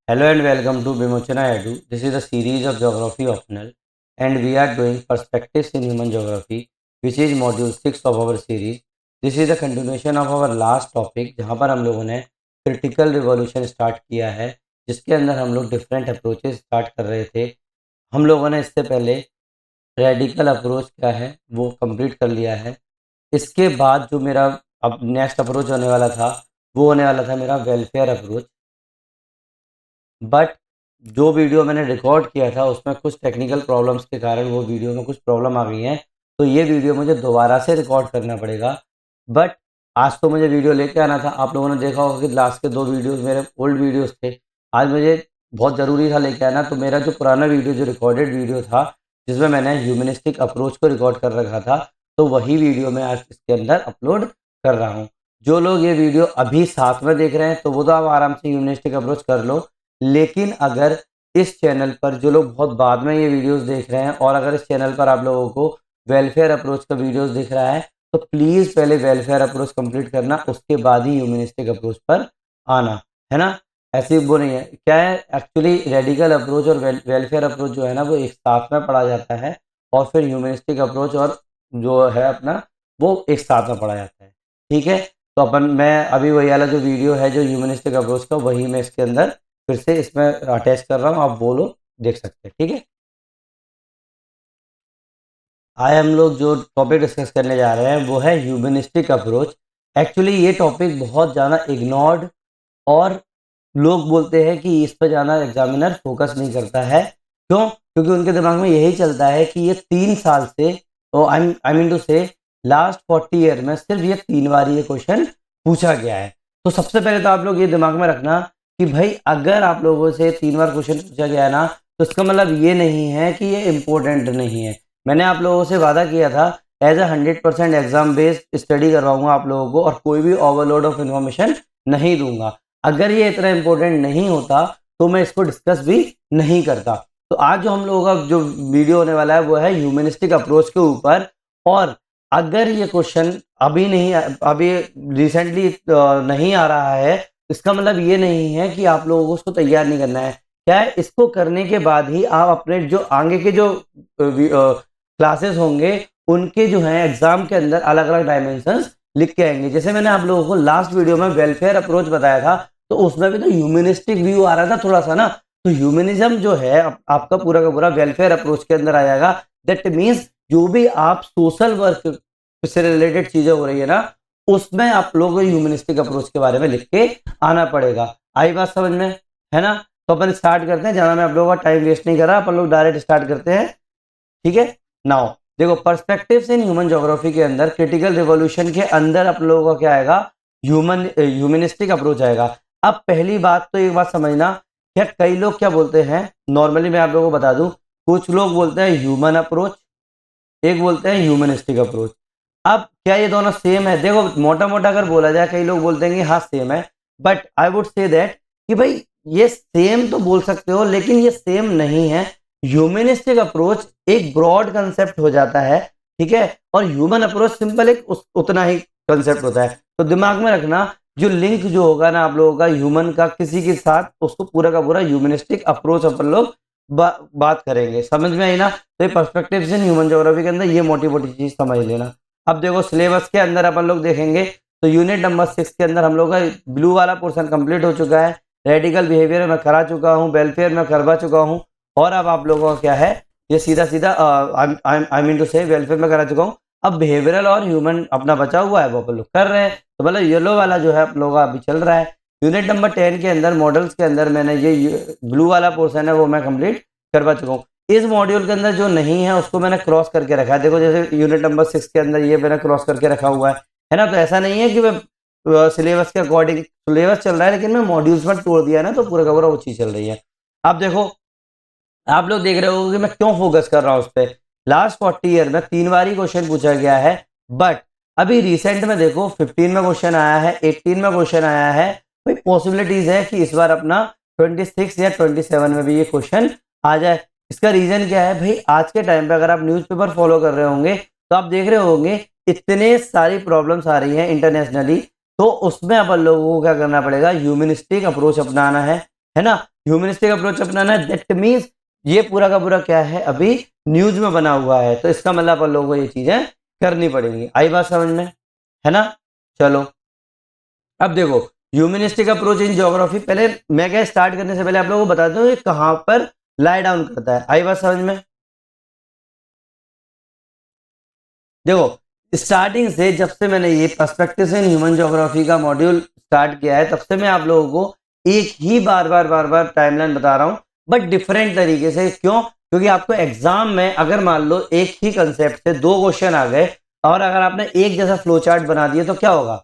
Hello and welcome to Bimochana Edu. This is a series of geography optional and we are doing perspectives in human geography which is module 6 of our series. This is the continuation of our last topic जहाँ पर हम लोगों ने critical revolution start किया है जिसके अंदर हम लोग डिफरेंट अप्रोचेस स्टार्ट कर रहे थे। हम लोगों ने इससे पहले रेडिकल अप्रोच क्या है वो कंप्लीट कर लिया है। इसके बाद जो मेरा अब नेक्स्ट अप्रोच होने वाला था वो होने वाला था मेरा वेलफेयर अप्रोच। बट जो वीडियो मैंने रिकॉर्ड किया था उसमें कुछ टेक्निकल प्रॉब्लम्स के कारण वो वीडियो में कुछ प्रॉब्लम आ गई हैं, तो ये वीडियो मुझे दोबारा से रिकॉर्ड करना पड़ेगा। बट आज तो मुझे वीडियो लेके आना था। आप लोगों ने देखा होगा कि लास्ट के 2 वीडियोस मेरे ओल्ड वीडियोस थे। आज मुझे बहुत ज़रूरी था लेके आना, तो मेरा जो पुराना वीडियो जो रिकॉर्डेड वीडियो था जिसमें मैंने ह्यूमनिस्टिक अप्रोच को रिकॉर्ड कर रखा था, तो वही वीडियो मैं आज इसके अंदर अपलोड कर रहा हूँ। जो लोग ये वीडियो अभी साथ में देख रहे हैं तो वो तो आप आराम से ह्यूमनिस्टिक अप्रोच कर लो, लेकिन अगर इस चैनल पर जो लोग बहुत बाद में ये वीडियोस देख रहे हैं और अगर इस चैनल पर आप लोगों को वेलफेयर अप्रोच का वीडियोस दिख रहा है तो प्लीज़ पहले वेलफेयर अप्रोच कंप्लीट करना, उसके बाद ही ह्यूमनिस्टिक अप्रोच पर आना, है ना। ऐसी वो नहीं है। क्या है एक्चुअली रेडिकल अप्रोच और वेलफेयर अप्रोच जो है ना वो एक साथ में पढ़ा जाता है और फिर ह्यूमनिस्टिक अप्रोच और जो है अपना वो एक साथ में पढ़ा जाता है। ठीक है, तो अपन मैं अभी वही वाला जो वीडियो है जो ह्यूमनिस्टिक अप्रोच का वही मैं इसके अंदर फिर से इसमें अटैच कर रहा हूँ, आप वो लोग देख सकते हैं। ठीक है, आज हम लोग जो टॉपिक डिस्कस करने जा रहे हैं वो है ह्यूमनिस्टिक अप्रोच। एक्चुअली ये टॉपिक बहुत ज़्यादा इग्नोर्ड और लोग बोलते हैं कि इस पर ज़्यादा एग्जामिनर फोकस नहीं करता है। क्यों? क्योंकि उनके दिमाग में यही चलता है कि ये 3 साल से आई मीन टू से लास्ट 40 ईयर में सिर्फ ये 3 बार ये क्वेश्चन पूछा गया है। तो सबसे पहले तो आप लोग ये दिमाग में रखना कि भाई अगर आप लोगों से 3 बार क्वेश्चन पूछा गया है ना, तो इसका मतलब ये नहीं है कि ये इम्पोर्टेंट नहीं है। मैंने आप लोगों से वादा किया था as a 100% exam based study करवाऊंगा आप लोगों को और कोई भी ओवरलोड ऑफ इन्फॉर्मेशन नहीं दूंगा। अगर ये इतना इम्पोर्टेंट नहीं होता तो मैं इसको डिस्कस भी नहीं करता। तो आज जो हम लोगों का जो वीडियो होने वाला है वो है ह्यूमनिस्टिक अप्रोच के ऊपर। और अगर ये क्वेश्चन अभी रिसेंटली नहीं आ रहा है, इसका मतलब ये नहीं है कि आप लोगों को उसको तैयार नहीं करना है। क्या है, इसको करने के बाद ही आप अपने जो आगे के जो क्लासेस होंगे उनके जो है एग्जाम के अंदर अलग अलग डायमेंशंस लिख के आएंगे। जैसे मैंने आप लोगों को लास्ट वीडियो में वेलफेयर अप्रोच बताया था, तो उसमें भी तो ह्यूमनिस्टिक व्यू आ रहा था थोड़ा सा ना। तो ह्यूमनिज्म जो है आपका पूरा का पूरा वेलफेयर अप्रोच के अंदर आ जाएगा। दैट मीन्स जो भी आप सोशल वर्क से रिलेटेड चीजें हो रही है ना, उसमें आप लोगों को ह्यूमनिस्टिक अप्रोच के बारे में लिख के आना पड़ेगा। आई बात समझ में, है ना। तो अपन स्टार्ट करते हैं, ज्यादा मैं आप लोगों का टाइम वेस्ट नहीं कर रहा, अपन लोग डायरेक्ट स्टार्ट करते हैं। ठीक है, नाउ देखो पर्सपेक्टिव्स इन ह्यूमन ज्योग्राफी के अंदर क्रिटिकल रिवॉल्यूशन के अंदर आप लोगों का क्या आएगा, ह्यूमनिस्टिक अप्रोच आएगा। अब पहली बात तो एक बात समझना, क्या कई लोग क्या बोलते हैं, नॉर्मली मैं आप लोगों को बता दूं, कुछ लोग बोलते हैं ह्यूमन अप्रोच, एक बोलते हैं ह्यूमनिस्टिक अप्रोच। अब क्या ये दोनों सेम है? देखो मोटा मोटा अगर बोला जाए, कई लोग बोलते हैं कि हाँ सेम है, but I would say that कि भाई ये सेम तो बोल सकते हो लेकिन ये सेम नहीं है। ह्यूमनिस्टिक अप्रोच एक ब्रॉड कंसेप्ट हो जाता है, ठीक है, और ह्यूमन अप्रोच सिंपल एक उतना ही कंसेप्ट होता है। तो दिमाग में रखना, जो लिंक जो होगा ना आप लोगों का ह्यूमन का किसी के साथ, उसको पूरा का पूरा ह्यूमनिस्टिक अप्रोच अपन लोग बात करेंगे। समझ में आई ना। तो ये पर्सपेक्टिव इन ह्यूमन ज्योग्राफी के अंदर ये मोटी मोटी चीज समझ लेना। अब देखो सिलेबस के अंदर अपन लोग देखेंगे तो यूनिट नंबर 6 के अंदर हम लोग का ब्लू वाला पोर्शन कंप्लीट हो चुका है। रेडिकल बिहेवियर में करा चुका हूँ, वेलफेयर में करवा चुका हूँ, और अब आप लोगों का क्या है, ये सीधा सीधा आई मीन टू से वेलफेयर में करा चुका हूँ। अब बिहेवियरल और ह्यूमन अपना बचा हुआ है वो अपन लोग कर रहे हैं। तो मतलब येलो वाला जो है आप लोगों का अभी चल रहा है। यूनिट नंबर 10 के अंदर मॉडल्स के अंदर मैंने ये ब्लू वाला पोर्शन है वो मैं कंप्लीट करवा चुका हूँ। इस मॉड्यूल के अंदर जो नहीं है उसको मैंने क्रॉस करके रखा है। देखो जैसे यूनिट नंबर 6 के अंदर ये मैंने क्रॉस करके रखा हुआ है ना। तो ऐसा नहीं है कि मैं सिलेबस के अकॉर्डिंग सिलेबस चल रहा है लेकिन मैं मॉड्यूल्स में तोड़ दिया ना, तो पूरा का पूरा वो चीज चल रही है। अब देखो आप लोग देख रहे हो कि मैं क्यों फोकस कर रहा हूँ उस पर। लास्ट 40 ईयर में 3 बार ही क्वेश्चन पूछा गया है, बट अभी रिसेंट में देखो 15 में क्वेश्चन आया है, 18 में क्वेश्चन आया है। भाई पॉसिबिलिटीज है कि इस बार अपना 26 या 27 में भी ये क्वेश्चन आ जाए। इसका रीजन क्या है भाई, आज के टाइम पे अगर आप न्यूज़पेपर फॉलो कर रहे होंगे तो आप देख रहे होंगे इतने सारी प्रॉब्लम्स आ रही हैं इंटरनेशनली। तो उसमें अपन लोगों को क्या करना पड़ेगा, ह्यूमनिस्टिक अप्रोच अपनाना है। है ना, ह्यूमनिस्टिक अप्रोच अपनाना है, दैट मीन्स ये पूरा का पूरा क्या है, अभी न्यूज में बना हुआ है, तो इसका मतलब अपन लोगों को ये चीजें करनी पड़ेंगी। आई बात समझ में, है ना। चलो अब देखो, ह्यूमनिस्टिक अप्रोच इन ज्योग्राफी, पहले मैं क्या स्टार्ट करने से पहले आप लोगों को बता दूं ये कहां पर लाई डाउन करता है। आई बात समझ में। देखो स्टार्टिंग से, जब से मैंने ये पर्सपेक्टिव्स इन ह्यूमन ज्योग्राफी का मॉड्यूल स्टार्ट किया है, तब से मैं आप लोगों को एक ही बार बार टाइमलाइन बता रहा हूं, बट डिफरेंट तरीके से। क्यों? क्योंकि आपको एग्जाम में अगर मान लो एक ही कंसेप्ट से दो क्वेश्चन आ गए और अगर आपने एक जैसा फ्लो चार्ट बना दिया तो क्या होगा,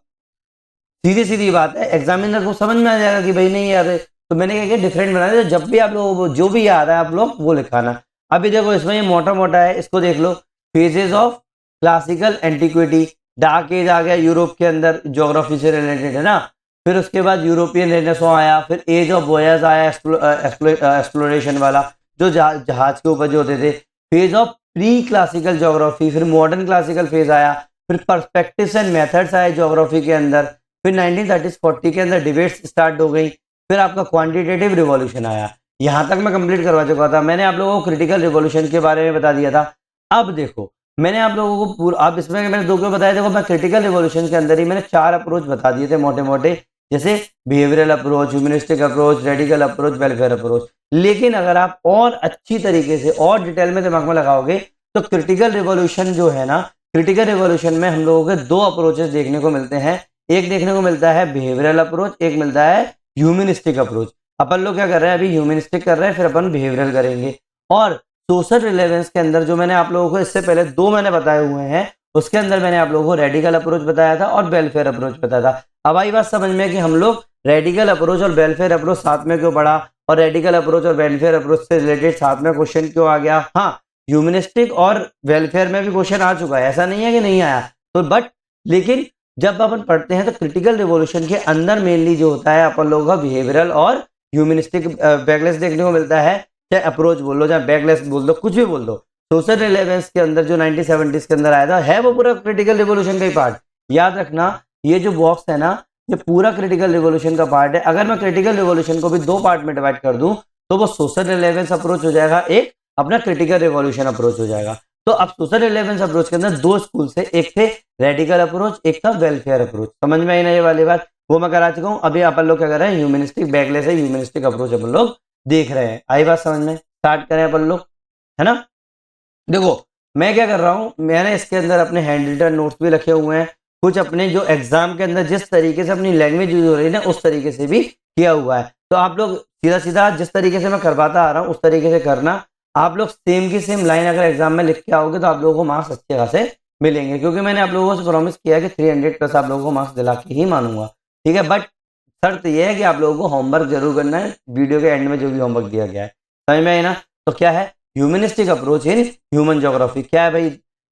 सीधी सीधी बात है, एग्जामिनर को समझ में आ जाएगा कि भाई नहीं यार, तो मैंने क्या किया, डिफरेंट बना दिया। जब भी आप लोगों को जो भी याद है आप लोग वो लिखाना। अभी देखो इसमें ये मोटा मोटा है, इसको देख लो। Phases of classical antiquity, dark age आ गया यूरोप के अंदर, ज्योग्राफी से रिलेटेड है ना। फिर उसके बाद यूरोपियन रेनेसॉ आया, फिर एज ऑफ वोयाज आया, एक्सप्लोरेशन वाला, जो जहाज के ऊपर जो होते थे। Phase of pre classical geography, फिर मॉडर्न क्लासिकल फेज आया, फिर पर्सपेक्टिव्स एंड मेथड्स आए ज्योग्राफी के अंदर। फिर 1930-40 के अंदर डिबेट्स स्टार्ट हो गई। फिर आपका क्वांटिटेटिव रिवॉल्यूशन आया। यहां तक मैं कंप्लीट करवा चुका था, मैंने आप लोगों को क्रिटिकल रिवॉल्यूशन के बारे में बता दिया था। अब देखो मैंने आप लोगों को पूरा, अब इसमें मैंने दो क्यों बताया, देखो मैं क्रिटिकल रिवॉल्यूशन के अंदर ही मैंने 4 अप्रोच बता दिए थे मोटे मोटे, जैसे behavioural approach, humanistic approach, radical approach, welfare approach. लेकिन अगर आप और अच्छी तरीके से और डिटेल में दिमाग में लगाओगे तो क्रिटिकल रिवॉल्यूशन जो है ना, क्रिटिकल रिवॉल्यूशन में हम लोगों के 2 अप्रोचेस देखने को मिलते हैं। एक देखने को मिलता है बिहेवियरल अप्रोच, एक मिलता है ह्यूमनिस्टिक अप्रोच। अपन लोग क्या कर रहे हैं, अभी ह्यूमनिस्टिक कर रहे हैं, फिर अपन बिहेवियरल करेंगे। और सोशल रिलेवेंस के अंदर जो मैंने आप लोगों को इससे पहले 2 मैंने बताए हुए हैं, उसके अंदर मैंने आप लोगों को रेडिकल अप्रोच बताया था और वेलफेयर अप्रोच बताया था। अब आई बात समझ में कि हम लोग रेडिकल अप्रोच और वेलफेयर अप्रोच साथ में क्यों पढ़ा, और रेडिकल अप्रोच और वेलफेयर अप्रोच से रिलेटेड साथ में क्वेश्चन क्यों आ गया। हाँ, ह्यूमनिस्टिक और वेलफेयर में भी क्वेश्चन आ चुका है, ऐसा नहीं है कि नहीं आया, तो बट लेकिन जब अपन पढ़ते हैं तो क्रिटिकल रिवॉल्यूशन के अंदर मेनली जो होता है अपन लोगों का बिहेवियरल और ह्यूमनिस्टिक बैकलेस देखने को मिलता है। चाहे अप्रोच बोल लो, चाहे बैकलेस बोल दो, कुछ भी बोल दो। सोशल रिलेवेंस के अंदर जो 1970s के अंदर आया था, है वो पूरा क्रिटिकल रिवॉल्यूशन का ही पार्ट। याद रखना, ये जो बॉक्स है ना, ये पूरा क्रिटिकल रिवॉल्यूशन का पार्ट है। अगर मैं क्रिटिकल रिवॉल्यूशन को भी 2 पार्ट में डिवाइड कर दूं तो वो सोशल रिलेवेंस अप्रोच हो जाएगा, एक अपना क्रिटिकल रिवॉल्यूशन अप्रोच हो जाएगा। तो अब सोशल रिलेवेंस अप्रोच के अंदर 2 स्कूल से, एक थे रेडिकल अप्रोच, एक था वेलफेयर अप्रोच। समझ में आई ना ये वाली बात, वो मैं करा चुका हूं। अभी अपन लोग क्या कर रहे हैं, ह्यूमनिस्टिक बैकलेस है, ह्यूमनिस्टिक अप्रोच अपन लोग देख रहे हैं। आई बात समझ में, स्टार्ट करें अपन लोग, है ना। देखो मैं क्या कर रहा हूं, मैंने इसके अंदर अपने हैंड रिटन नोट्स भी रखे हुए हैं, कुछ अपने जो एग्जाम के अंदर जिस तरीके से अपनी लैंग्वेज यूज हो रही है ना, उस तरीके से भी किया हुआ है। तो आप लोग सीधा सीधा जिस तरीके से मैं करवाता आ रहा हूँ उस तरीके से करना। आप लोग सेम की सेम लाइन अगर एग्जाम में लिख के आओगे तो आप लोगों को मार्क्स अच्छे खासे मिलेंगे, क्योंकि मैंने आप लोगों से प्रॉमिस किया है कि 300 प्लस आप लोगों को मार्क्स दिला के ही मानूंगा, ठीक है। बट शर्त यह है कि आप लोगों को होमवर्क जरूर करना है, वीडियो के एंड में जो भी होमवर्क दिया गया है, समझ में आए ना। तो क्या है humanistic approach in human geography, क्या है भाई,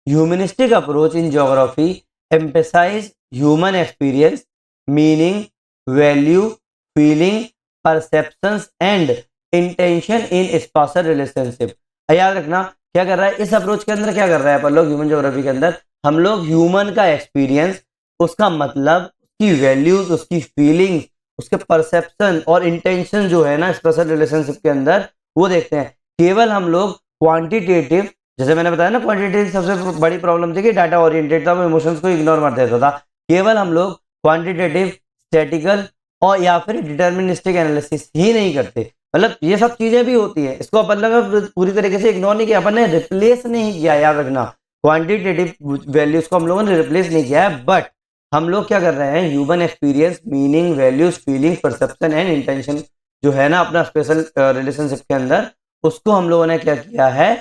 humanistic approach in geography emphasize human experience, meaning, value, feeling, perceptions and intention in spatial relationship. याद रखना क्या कर रहा है इस अप्रोच के अंदर, क्या कर रहा है अपन लोग ह्यूमन ज्योग्राफी के अंदर, हम लोग ह्यूमन का एक्सपीरियंस, उसका मतलब, उसकी वैल्यूज, उसकी फीलिंग्स, उसके परसेप्शन और इंटेंशन जो है ना स्पेशल रिलेशनशिप के अंदर, वो देखते हैं। केवल हम लोग क्वांटिटेटिव, जैसे मैंने बताया ना, क्वांटिटेटिव सबसे बड़ी प्रॉब्लम थी कि डाटा ओरिएंटेड था, वो इमोशंस को इग्नोर मार देता था। केवल हम लोग क्वांटिटेटिव, स्टैटिकल और या फिर डिटर्मिनिस्टिक एनालिसिस ही नहीं करते, मतलब ये सब चीजें भी होती है, इसको अपन लोग पूरी तरीके से इग्नोर नहीं किया, अपन ने रिप्लेस नहीं किया। याद रखना, क्वांटिटेटिव वैल्यूज को हम लोगों ने रिप्लेस नहीं किया है, बट हम लोग क्या कर रहे हैं, human experience, meaning, values, feeling, perception and intention जो है ना अपना स्पेशल रिलेशनशिप के अंदर, उसको हम लोगों ने क्या किया है,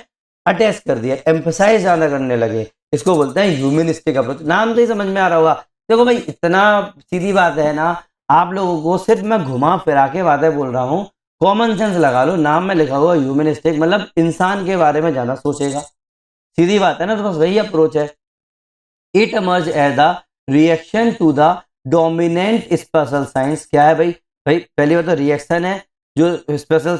अटैच कर दिया, एम्फसाइज ज्यादा करने लगे। इसको बोलते हैं ह्यूमनिस्टिक अप्रोच। नाम से ही समझ में आ रहा होगा। देखो भाई इतना सीधी बात है ना, आप लोगों को सिर्फ मैं घुमा फिरा के बातें बोल रहा हूँ, कॉमन सेंस लगा लो। नाम में लिखा हुआ ह्यूमनिस्टिक मतलब इंसान के बारे में ज्यादा सोचेगा, सीधी बात है ना, तो बस वही अप्रोच है। It emerged as the reaction to the dominant spatial science. क्या है भाई, पहली बात तो रिएक्शन है, जो स्पेशल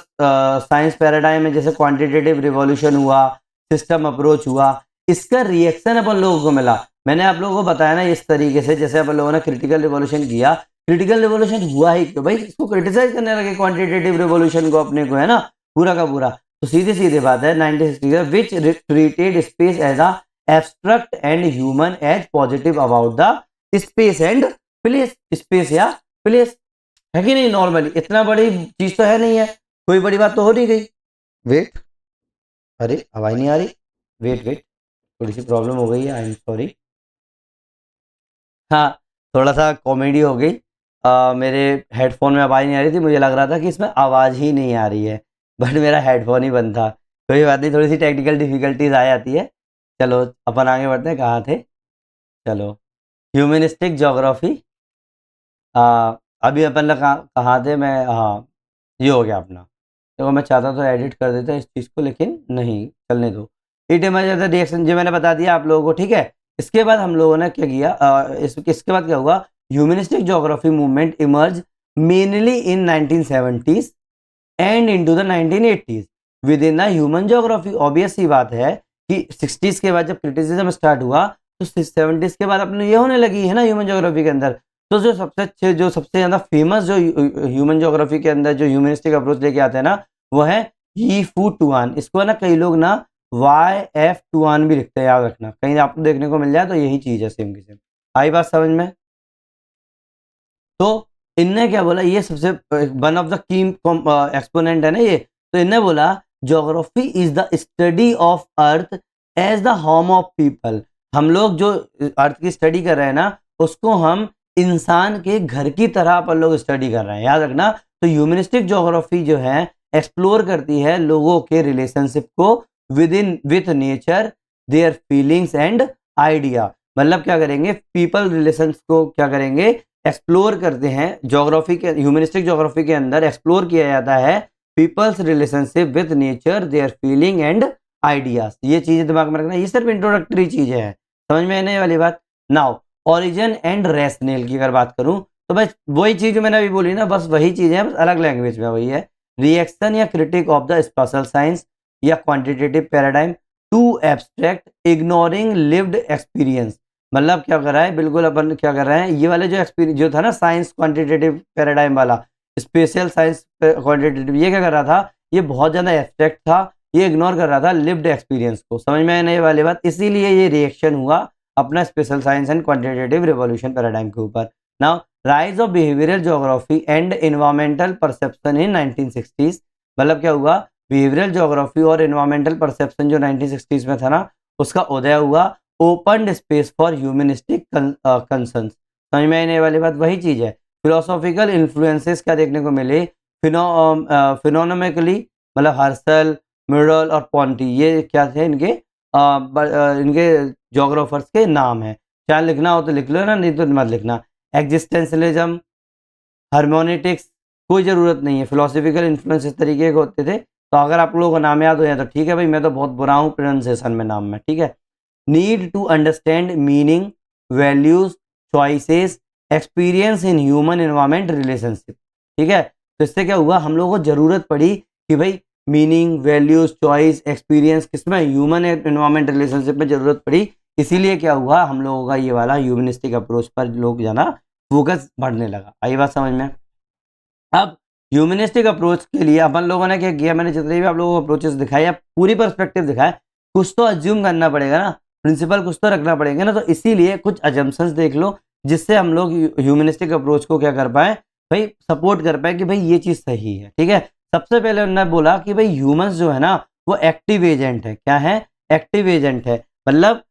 साइंस पैराडाइम है, जैसे क्वांटिटेटिव रिवॉल्यूशन हुआ, सिस्टम अप्रोच हुआ, इसका रिएक्शन अपन लोगों को मिला। मैंने आप लोगों को बताया ना इस तरीके से, जैसे अपन लोगों ने क्रिटिकल रिवॉल्यूशन किया, क्रिटिकल रिवॉल्यूशन हुआ ही क्यों भाई, इसको क्रिटिसाइज करने लगे क्वांटिटेटिव रिवॉल्यूशन को अपने को, है ना, पूरा का पूरा। तो सीधी सीधी बात है 1960 which treated space as a abstract and human as positive about the space and place, space या प्लेस, है कि नहीं। नॉर्मली इतना बड़ी चीज तो है नहीं है, कोई बड़ी बात तो हो नहीं गई। वेट, अरे आवाज नहीं आ रही, वेट वेट, थोड़ी सी प्रॉब्लम हो गई है, आई एम सॉरी। हाँ, थोड़ा सा कॉमेडी हो गई। मेरे हेडफोन में आवाज़ नहीं आ रही थी, मुझे लग रहा था कि इसमें आवाज़ ही नहीं आ रही है, बट मेरा हेडफोन ही बंद था। कोई बात नहीं, थोड़ी सी टेक्निकल डिफिकल्टीज आ जाती है। चलो अपन आगे बढ़ते हैं, कहाँ थे, चलो ह्यूमनिस्टिक ज्योग्राफी। अभी अपन लोग कहाँ थे, मैं, हाँ, ये हो गया अपना। देखो मैं चाहता तो एडिट कर देता इस चीज़ को, लेकिन नहीं, चलने दो। इट इमेज रिएक्शन जो मैंने बता दिया आप लोगों को, ठीक है। इसके बाद हम लोगों ने क्या किया, इसके बाद क्या हुआ, humanistic geography movement emerge mainly in 1970s and into the 1980s with in the human geography. Obvious सी बात है कि 60s के बाद जब क्रिटिसिज्म स्टार्ट हुआ तो 70s के बाद अपने ये होने लगी है ना ह्यूमन ज्योग्राफी के अंदर। तो जो सबसे अच्छे, जो सबसे ज़्यादा फेमस जो ह्यूमन ज्योग्राफी के अंदर जो ह्यूमनिस्टिक अप्रोच लेके आते हैं ना, वो है ही फू टुआन। इसको है ना कई लोग ना YF टुआन भी लिखते हैं, याद रखना, कहीं आपको देखने को मिल जाए तो यही चीज़ है, सेम की सेम। आई बात समझ में। तो इनने क्या बोला, ये सबसे one of the key exponent है ना ये। तो इनने बोला geography is the study of earth as the home of people. हम लोग जो अर्थ की स्टडी कर रहे हैं ना, उसको हम इंसान के घर की तरह अपन लोग स्टडी कर रहे हैं, याद रखना। तो ह्यूमनिस्टिक ज्योग्राफी जो है एक्सप्लोर करती है लोगों के रिलेशनशिप को with in with nature, their feelings and idea. मतलब क्या करेंगे, पीपल रिलेशंस को क्या करेंगे, एक्सप्लोर करते हैं। ज्योग्राफी के, ह्यूमनिस्टिक ज्योग्राफी के अंदर एक्सप्लोर किया जाता है people's relationship with nature, their feeling and ideas. ये चीजें दिमाग में रखना, ये सिर्फ इंट्रोडक्टरी चीजें हैं, समझ में आने वाली बात। नाउ ओरिजिन एंड रैशनल की अगर बात करूं तो बस वही चीज जो मैंने अभी बोली ना, बस वही चीज है, बस अलग लैंग्वेज में वही है। रिएक्शन या critique of the spatial science या quantitative paradigm to abstract ignoring lived experience. मतलब क्या कर रहा है, बिल्कुल अपन क्या कर रहे हैं, ये वाले जो एक्सपीरियंस जो था ना साइंस क्वांटिटेटिव पैराडाइम वाला, स्पेशल साइंस क्वांटिटेटिव, ये क्या कर रहा था, ये बहुत ज़्यादा एब्स्ट्रैक्ट था, ये इग्नोर कर रहा था लिव्ड एक्सपीरियंस को। समझ में आने वाली बात, इसीलिए ये रिएक्शन हुआ अपना special science and quantitative revolution paradigm के ऊपर। Now rise of behavioural geography and environmental perception in 1960s। मतलब क्या हुआ, बिहेवियरल ज्योग्राफी और एनवायरमेंटल परसेप्शन जो 1960s में था ना, उसका उदय हुआ। Open space for humanistic concerns. समझ में आने वाली बात वही चीज़ है। फिलोसॉफिकल इन्फ्लुएंसेस क्या देखने को मिले, फिनोनॉमिकली, मतलब हर्सल, मिडल और पॉन्टी, ये क्या थे इनके इनके जोग्राफर्स के नाम है। चाहे लिखना हो तो लिख लो ना, नहीं तो मत लिखना। एग्जिस्टेंशलिज्म, हार्मोनिटिक्स, कोई ज़रूरत नहीं है। फिलोसॉफिकल इन्फ्लुएंस इस तरीके के होते थे। तो अगर आप लोगों को नाम याद हो जाए तो ठीक है भाई, मैं तो बहुत बुरा हूँ प्रोनाउंसिएशन में नाम में, ठीक है। Need to understand meaning, values, choices, experience in human environment relationship, ठीक है। तो इससे क्या हुआ, हम लोगों को जरूरत पड़ी कि भाई मीनिंग, वैल्यूज, चॉइस, एक्सपीरियंस किसमें, ह्यूमन एनवायरमेंट रिलेशनशिप में जरूरत पड़ी। इसीलिए क्या हुआ, हम लोगों का ये वाला ह्यूमनिस्टिक अप्रोच पर लोग जाना फोकस बढ़ने लगा। आई बात समझ में। अब ह्यूमनिस्टिक अप्रोच के लिए अपन लोगों ने क्या किया, मैंने जितने भी आप लोगों को अप्रोचेस दिखाए या पूरी पर्सपेक्टिव दिखाए, कुछ तो अज्यूम करना पड़ेगा ना, प्रिंसिपल कुछ तो रखना पड़ेगा ना। तो इसीलिए कुछ अजम्पशंस देख लो जिससे हम लोग ह्यूमनिस्टिक अप्रोच को क्या कर पाए भाई, सपोर्ट कर पाए कि भाई ये चीज़ सही है, ठीक है। सबसे पहले उन्होंने बोला कि भाई ह्यूमंस जो है ना वो एक्टिव एजेंट है। क्या है, एक्टिव एजेंट है। मतलब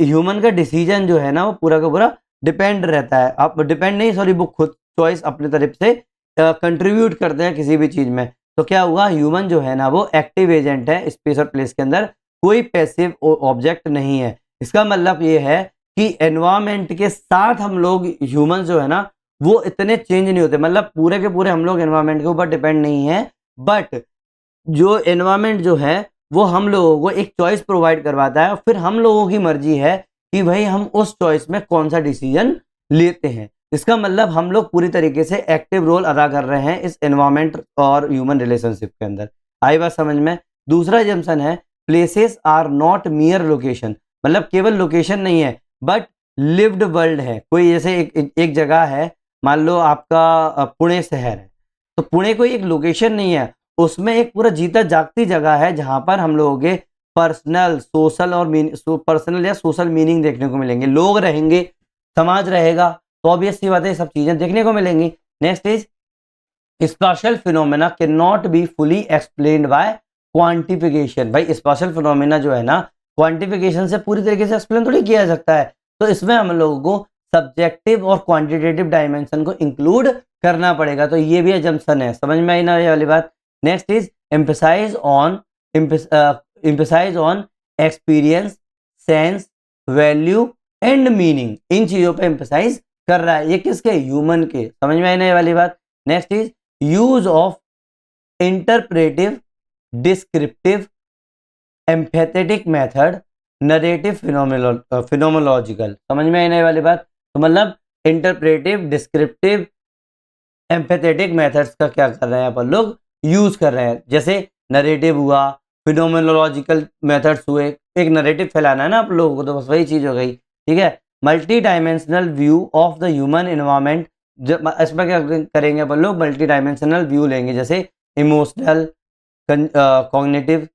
ह्यूमन का डिसीजन जो है ना वो पूरा का पूरा डिपेंड रहता है, आप डिपेंड नहीं, सॉरी, वो खुद चॉइस अपनी तरफ से कंट्रीब्यूट करते हैं किसी भी चीज़ में। तो क्या हुआ, ह्यूमन जो है ना वो एक्टिव एजेंट है स्पेस और प्लेस के अंदर, कोई पैसिव ऑब्जेक्ट नहीं है। इसका मतलब ये है कि एनवायरमेंट के साथ हम लोग ह्यूमन जो है ना वो इतने चेंज नहीं होते। मतलब पूरे के पूरे हम लोग एनवायरमेंट के ऊपर डिपेंड नहीं है, बट जो एनवायरमेंट जो है वो हम लोगों को एक चॉइस प्रोवाइड करवाता है, और फिर हम लोगों की मर्जी है कि भाई हम उस चॉइस में कौन सा डिसीजन लेते हैं। इसका मतलब हम लोग पूरी तरीके से एक्टिव रोल अदा कर रहे हैं इस एनवायरमेंट और ह्यूमन रिलेशनशिप के अंदर। आई बात समझ में। दूसरा जम्सन है, places are not mere location. मतलब केवल लोकेशन नहीं है बट लिव्ड वर्ल्ड है। कोई जैसे एक जगह है, मान लो आपका पुणे शहर है, तो पुणे कोई एक लोकेशन नहीं है, उसमें एक पूरा जीता जागती जगह है जहां पर हम लोगों के पर्सनल सोशल और पर्सनल या सोशल मीनिंग देखने को मिलेंगे, लोग रहेंगे, समाज रहेगा, तो ऑब्वियस सी बात है सब चीजें देखने को मिलेंगी। Next is special phenomena can not be fully explained bye quantification. भाई स्पेशल फिनोमेना जो है ना क्वांटिफिकेशन से पूरी तरीके से एक्सप्लेन थोड़ी किया जा सकता है, तो इसमें हम लोगों को सब्जेक्टिव और क्वांटिटेटिव डायमेंशन को इंक्लूड करना पड़ेगा, तो ये भी एजम्पशन है, समझ में आई ना ये वाली बात। Next is emphasize on experience, sense, value and meaning, इन चीजों पे एम्फसाइज कर रहा है, ये किसके, ह्यूमन के, समझ में आई ना ये वाली बात। Next is use of interpretive, descriptive, empathetic method, narrative phenomenological, समझ में आई ना ये वाली बात। तो मतलब इंटरप्रेटिव, डिस्क्रिप्टिव, एम्फेथेटिक मेथड्स का क्या कर रहे हैं अपन लोग, यूज कर रहे हैं। जैसे नरेटिव हुआ, फिनोमेनोलॉजिकल मेथड्स हुए, एक नरेटिव फैलाना है ना आप लोगों को, तो बस वही चीज हो गई, ठीक है। Multi dimensional view of the human environment, इसमें क्या करेंगे अपन लोग, मल्टी डायमेंशनल व्यू लेंगे, जैसे इमोशनल, कॉग्निटिव,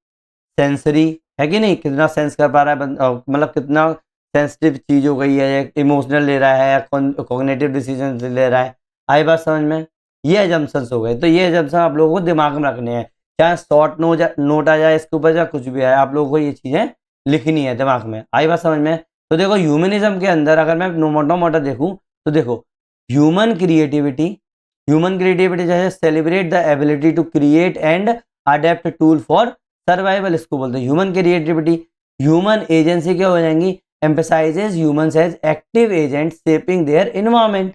सेंसरी, है कि नहीं, कितना सेंस कर पा रहा है मतलब कितना सेंसिटिव चीज हो गई है, इमोशनल ले रहा है या कॉग्निटिव डिसीजन ले रहा है, आई बात समझ में। ये एजम्पशंस हो गए, तो ये एजम्पशन आप लोगों को दिमाग में रखने हैं, चाहे शॉर्ट नोट आ जाए इसके ऊपर या कुछ भी आए, आप लोगों को ये चीजें लिखनी है दिमाग में, आई बात समझ में। तो देखो ह्यूमनिज्म के अंदर अगर मैं मोटा मोटा देखूं तो देखो ह्यूमन क्रिएटिविटी, जैसे celebrate the ability to create and adapt tool for survival, इसको बोलते हैं ह्यूमन क्रिएटिविटी। ह्यूमन एजेंसी क्या हो जाएंगी, emphasizes humans as active agent shaping their environment.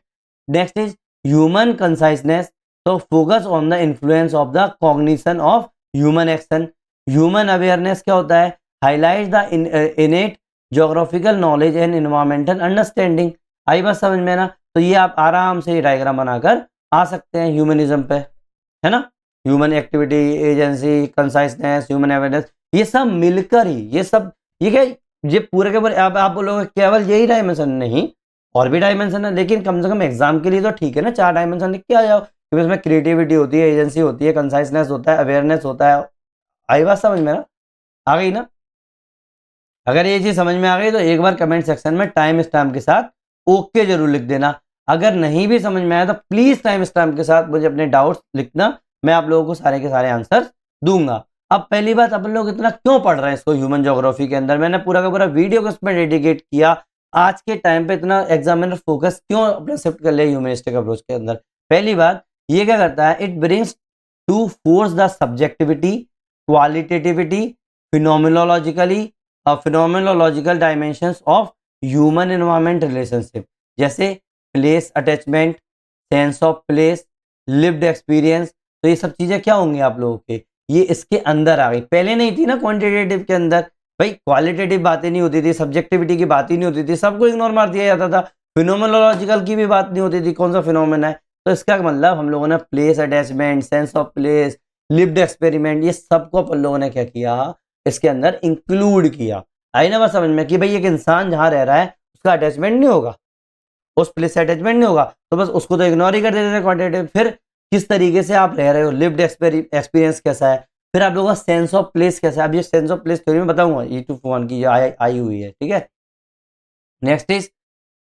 Next is human consciousness, तो focus on the influence of the cognition of human action. Human awareness क्या होता है, highlight the innate geographical knowledge and environmental understanding, आई बात समझ में ना। तो ये आप आराम से डायग्राम बनाकर आ सकते हैं ह्यूमनिज्म पे, है ना। Human activity, agency, consciousness, human awareness, ये सब मिलकर ही ये क्या, ये पूरे के पूरे आप बोलोगे केवल यही डायमेंशन, नहीं और भी डायमेंशन है, लेकिन कम से कम एग्जाम के लिए तो ठीक है ना, 4 डायमेंशन लिख के आ जाओ, क्योंकि इसमें क्रिएटिविटी होती है, एजेंसी होती है, कंसाइसनेस होता है, अवेयरनेस होता है, आई बात समझ में ना, आ गई ना। अगर ये चीज समझ में आ गई तो एक बार कमेंट सेक्शन में टाइम स्टैम्प के साथ ओके जरूर लिख देना। अगर नहीं भी समझ में आया तो प्लीज टाइम स्टैम्प के साथ मुझे अपने डाउट्स लिखना, मैं आप लोगों को सारे के सारे आंसर दूंगा। अब पहली बात, अपन लोग इतना क्यों पढ़ रहे हैं इसको ह्यूमन ज्योग्राफी के अंदर, मैंने पूरा का पूरा वीडियो को इसमें डेडिकेट किया। आज के टाइम पे इतना एग्जामिनर फोकस क्यों अपना शिफ्ट कर लिया ह्यूमनिस्टिक अप्रोच के अंदर। पहली बात, ये क्या करता है, it brings to force the subjectivity, qualitativity, phenomenologically phenomenological dimensions of human environment relationship, जैसे place attachment, sense of place, lived experience. तो ये सब चीजें क्या होंगी आप लोगों के, ये इसके अंदर आ गई, पहले नहीं थी ना क्वांटिटेटिव के अंदर। भाई क्वालिटेटिव बातें नहीं होती थी, सब्जेक्टिविटी की बात ही नहीं होती थी, सबको इग्नोर मार दिया जाता था, फिनोमिनोलॉजिकल की भी बात नहीं होती थी, कौन सा फिनोमेना है। तो इसका मतलब हम लोगों ने place attachment, sense of place, lived experiment, ये सबको अपन लोगों ने क्या किया, इसके अंदर इंक्लूड किया। आई ना बात समझ में कि भाई एक इंसान जहां रह रहा है उसका अटैचमेंट नहीं होगा, उस प्लेस से अटैचमेंट नहीं होगा, तो बस उसको तो इग्नोर ही कर देते थे क्वांटिटेटिव। फिर किस तरीके से आप रह रहे हो, लिव्ड एक्सपीरियंस कैसा है, फिर आप लोगों का सेंस ऑफ प्लेस कैसा है। अब ये सेंस ऑफ प्लेस थ्योरी में बताऊंगा, E241 की आई हुई है, ठीक है। नेक्स्ट इज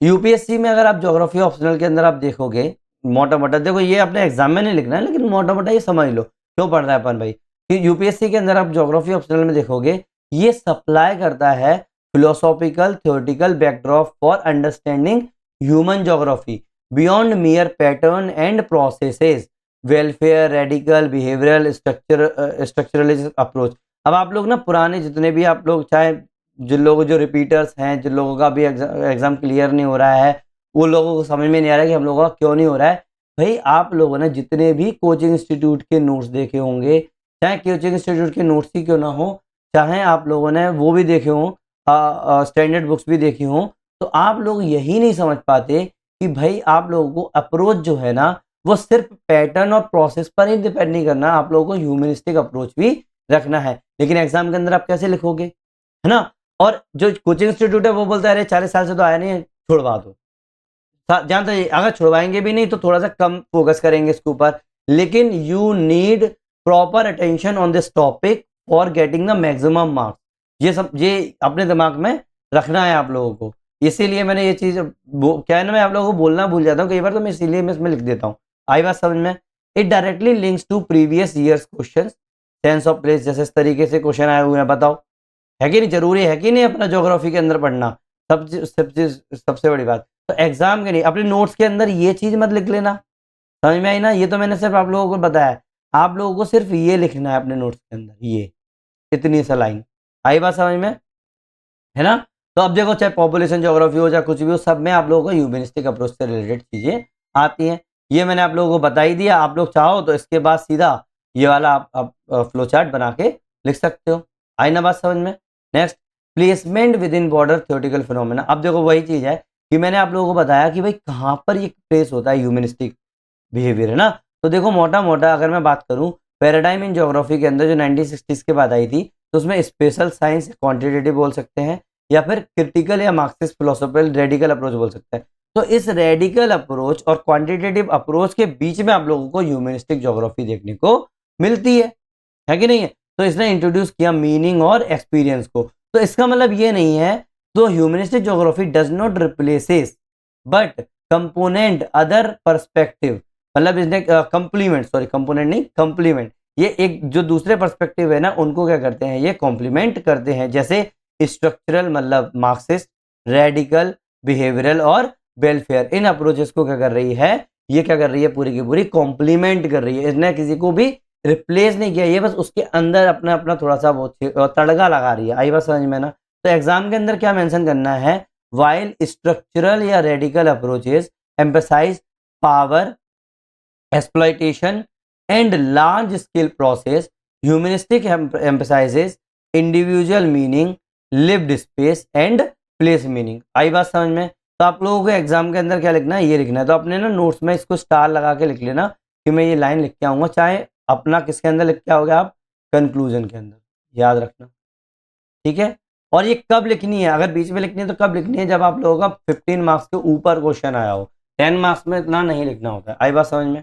यूपीएससी में अगर आप ज्योग्राफी ऑप्शनल के अंदर आप देखोगे, मोटा मोटा देखो, ये अपने एग्जाम में नहीं लिखना है, लेकिन मोटा मोटा ये समझ लो क्यों पढ़ रहा है अपन भाई, कि यूपीएससी के अंदर आप ज्योग्राफी ऑप्शनल में देखोगे, ये सप्लाई करता है philosophical theoretical backdrop for understanding human geography beyond मियर pattern and processes, welfare, radical, behavioural, structuralist approach. अब आप लोग ना पुराने जितने भी आप लोग, चाहे जिन लोगों जो रिपीटर्स हैं, जिन लोगों का भी एग्जाम क्लियर नहीं हो रहा है, वो लोगों को समझ में नहीं आ रहा है कि हम लोगों का क्यों नहीं हो रहा है। भाई आप लोगों ने जितने भी कोचिंग इंस्टीट्यूट के नोट्स देखे होंगे, चाहे कोचिंग इंस्टीट्यूट के नोट्स ही क्यों ना हो, चाहे आप लोगों ने वो भी देखे हों, स्टैंडर्ड बुक्स भी देखी हों, तो आप लोग यही नहीं समझ पाते कि भाई आप लोगों को अप्रोच जो है ना, वो सिर्फ पैटर्न और प्रोसेस पर ही डिपेंड नहीं करना, आप लोगों को ह्यूमनिस्टिक अप्रोच भी रखना है। लेकिन एग्जाम के अंदर आप कैसे लिखोगे, है ना। और जो कोचिंग इंस्टीट्यूट है वो बोलता है अरे 40 साल से तो आया नहीं है, छुड़वा दो। जहां तक अगर छुड़वाएंगे भी नहीं तो थोड़ा सा कम फोकस करेंगे इसके ऊपर, लेकिन you need proper attention on this topic for getting the maximum marks. ये अपने दिमाग में रखना है आप लोगों को। इसीलिए मैंने ये चीज क्या है ना, मैं आप लोगों को बोलना भूल जाता हूँ कई बार, तो मैं इसीलिए मैं इसमें लिख देता हूँ। आई बात समझ में? It directly links to previous years question, sense of place, जैसे इस तरीके से क्वेश्चन आए हुए हैं, बताओ है कि नहीं, जरूरी है कि नहीं अपना ज्योग्राफी के अंदर पढ़ना, सबसे बड़ी बात। तो एग्जाम के नहीं, अपने नोट्स के अंदर ये चीज मत लिख लेना, समझ में आई ना? ये तो मैंने सिर्फ आप लोगों को बताया, आप लोगों को सिर्फ ये लिखना है अपने नोट्स के अंदर, ये इतनी सा लाइन। आई बात समझ में, है ना? तो अब देखो, चाहे पॉपुलेशन ज्योग्राफी हो चाहे कुछ भी हो, सब में आप लोगों को ह्यूमनिस्टिक अप्रोच से रिलेटेड चीजें आती हैं। ये मैंने आप लोगों को बता ही दिया। आप लोग चाहो तो इसके बाद सीधा ये वाला आप फ्लो चार्ट बना के लिख सकते हो। आई ना बात समझ में? Next, placement with in border theoretical phenomena. अब देखो वही चीज है कि मैंने आप लोगों को बताया कि भाई कहाँ पर ये प्लेस होता है ह्यूमनिस्टिक बिहेवियर, है ना? तो देखो मोटा मोटा अगर मैं बात करूं, पैराडाइम इन ज्योग्राफी के अंदर जो 1960s के बाद आई थी, तो उसमें स्पेशल साइंस क्वांटिटेटिव बोल सकते हैं, या फिर क्रिटिकल या मार्क्सिस्ट फिलोसोफिकल रेडिकल अप्रोच बोल सकते हैं। तो इस रेडिकल अप्रोच और क्वांटिटेटिव अप्रोच के बीच में आप लोगों को ह्यूमनिस्टिक ज्योग्राफी देखने को मिलती है कि नहीं है? तो इसने इंट्रोड्यूस किया मीनिंग और एक्सपीरियंस को। तो इसका मतलब ये नहीं है, तो humanistic geography does not replaces but component other perspective, मतलब इसने कंप्लीमेंट, सॉरी कंपोनेंट नहीं, कंप्लीमेंट, ये एक जो दूसरे पर्सपेक्टिव है ना, उनको क्या करते हैं, ये कॉम्प्लीमेंट करते हैं। जैसे स्ट्रक्चरल मतलब मार्क्सिस्ट, रेडिकल, बिहेवियरल और वेलफेयर, इन अप्रोचेस को क्या कर रही है, ये क्या कर रही है, पूरी की पूरी कॉम्प्लीमेंट कर रही है। इसने किसी को भी रिप्लेस नहीं किया, ये बस उसके अंदर अपना अपना थोड़ा सा वो तड़का लगा रही है। आई बात समझ में ना? तो एग्जाम के अंदर क्या मेंशन करना है, वाइल स्ट्रक्चरल या radical approaches emphasize power, exploitation and large scale process, humanistic emphasizes individual meaning, lived space and place meaning। आई बात समझ में? तो आप लोगों को एग्जाम के अंदर क्या लिखना है, ये लिखना है। तो अपने ना नोट्स में इसको स्टार लगा के लिख लेना कि मैं ये लाइन लिख के आऊंगा, चाहे अपना किसके अंदर लिख के आओगे आप, कंक्लूजन के अंदर, याद रखना, ठीक है? और ये कब लिखनी है, अगर बीच में लिखनी है तो कब लिखनी है, जब आप लोगों का 15 मार्क्स के ऊपर क्वेश्चन आया हो। 10 मार्क्स में इतना नहीं लिखना होता है। आई बात समझ में,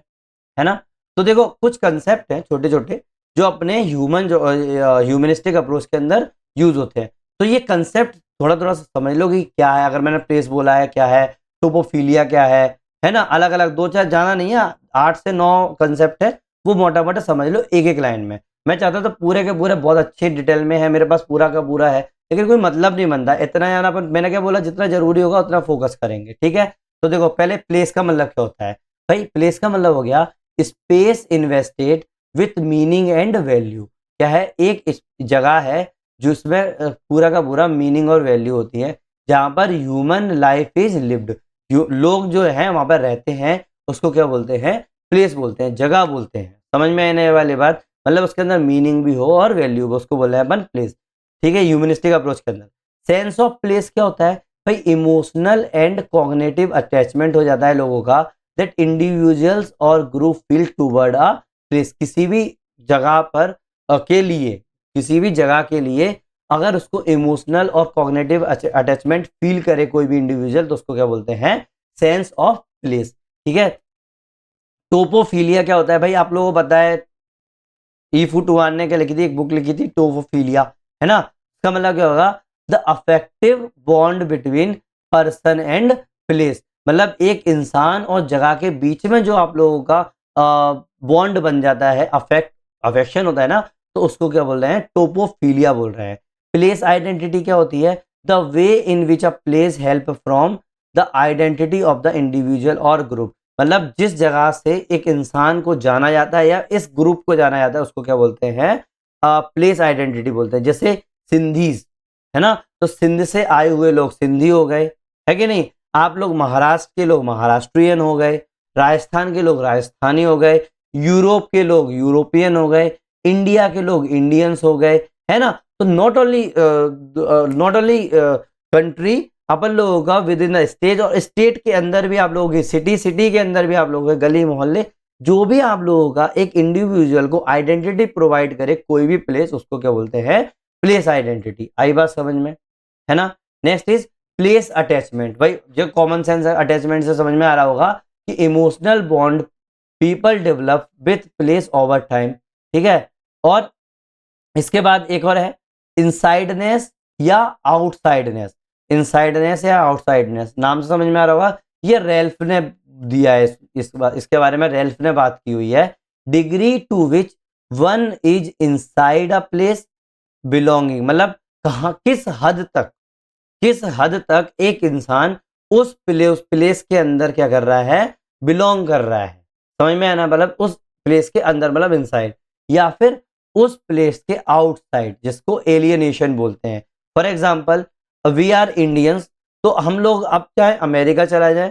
है ना? तो देखो कुछ कंसेप्ट हैं छोटे छोटे जो अपने ह्यूमनिस्टिक अप्रोच के अंदर यूज होते हैं। तो ये कंसेप्ट थोड़ा थोड़ा समझ लो कि क्या है। अगर मैंने प्लेस बोला है क्या है, टोपोफिलिया क्या है ना? अलग अलग दो चार जाना नहीं है, 8 से 9 कंसेप्ट है, वो मोटा मोटा समझ लो एक एक लाइन में। मैं चाहता था पूरे के पूरे बहुत अच्छे डिटेल में है, मेरे पास पूरा का पूरा है, लेकिन कोई मतलब नहीं बनता इतना जाना। पर मैंने क्या बोला, जितना जरूरी होगा उतना फोकस करेंगे, ठीक है? तो देखो पहले प्लेस का मतलब क्या होता है भाई? प्लेस का मतलब हो गया space invested with meaning and value. क्या है? एक जगह है जिसमें पूरा का पूरा मीनिंग और वैल्यू होती है, जहां पर ह्यूमन लाइफ इज लिव्ड, लोग जो है वहां पर रहते हैं, उसको क्या बोलते हैं, प्लेस बोलते हैं, जगह बोलते हैं। समझ में आने वाली बात? मतलब उसके अंदर मीनिंग भी हो और वैल्यू भी, उसको बोल रहे हैं अपन प्लेस, ठीक है? ह्यूमनिस्टिक अप्रोच के अंदर सेंस ऑफ प्लेस क्या होता है भाई? इमोशनल एंड कॉग्निटिव अटैचमेंट हो जाता है लोगों का, दैट इंडिविजुअल्स और group feel toward a place. किसी भी जगह पर के लिए, किसी भी जगह के लिए अगर उसको इमोशनल और कॉग्निटिव अटैचमेंट फील करे कोई भी इंडिविजुअल, तो उसको क्या बोलते हैं, सेंस ऑफ प्लेस, ठीक है? टोपोफिलिया क्या होता है भाई? आप लोगों को पता है, ई फुटवान ने क्या लिखी थी, एक बुक लिखी थी टोपोफिलिया, है ना? इसका मतलब क्या होगा, the affective bond between person and place. मतलब एक इंसान और जगह के बीच में जो आप लोगों का बॉन्ड बन जाता है, अफेक्शन होता है ना, तो उसको क्या बोल रहे हैं, टोपोफिलिया बोल रहे हैं। प्लेस आइडेंटिटी क्या होती है? The way in which a place help from the identity of the individual और ग्रुप। मतलब जिस जगह से एक इंसान को जाना जाता है या इस ग्रुप को जाना जाता है, उसको क्या बोलते हैं, प्लेस आइडेंटिटी बोलते हैं। जैसे सिंधीज, है ना? तो सिंध से आए हुए लोग सिंधी हो गए, है कि नहीं? आप लोग महाराष्ट्र के लोग महाराष्ट्रियन हो गए, राजस्थान के लोग राजस्थानी हो गए, यूरोप के लोग यूरोपियन हो गए, इंडिया के लोग इंडियंस हो गए, है ना? तो नॉट ओनली कंट्री, अपन लोगों का विद इन द स्टेट, और स्टेट के अंदर भी आप लोगों की सिटी, सिटी के अंदर भी आप लोगों के गली मोहल्ले, जो भी आप लोगों का एक इंडिविजुअल को आइडेंटिटी प्रोवाइड करे कोई भी प्लेस, उसको क्या बोलते हैं, प्लेस आइडेंटिटी। आई बात समझ में, है ना? नेक्स्ट इज प्लेस अटैचमेंट, भाई जो कॉमन सेंस अटैचमेंट से समझ में आ रहा होगा कि emotional bond people develop with place over time, ठीक है। और इसके बाद एक और है इनसाइडनेस या आउटसाइडनेस। इनसाइडनेस या आउटसाइडनेस, नाम से समझ में आ रहा होगा, ये रेल्फ ने दिया है, इसके बारे में रेल्फ ने बात की हुई है। Degree to which one is inside a place belonging, मतलब कहाँ किस हद तक एक इंसान उस प्लेस के अंदर क्या कर रहा है, बिलोंग कर रहा है। समझ में आना, मतलब उस प्लेस के अंदर मतलब इनसाइड, या फिर उस प्लेस के आउटसाइड, जिसको एलियनेशन बोलते हैं। For example we are Indians, तो हम लोग अब चाहे अमेरिका चला जाए,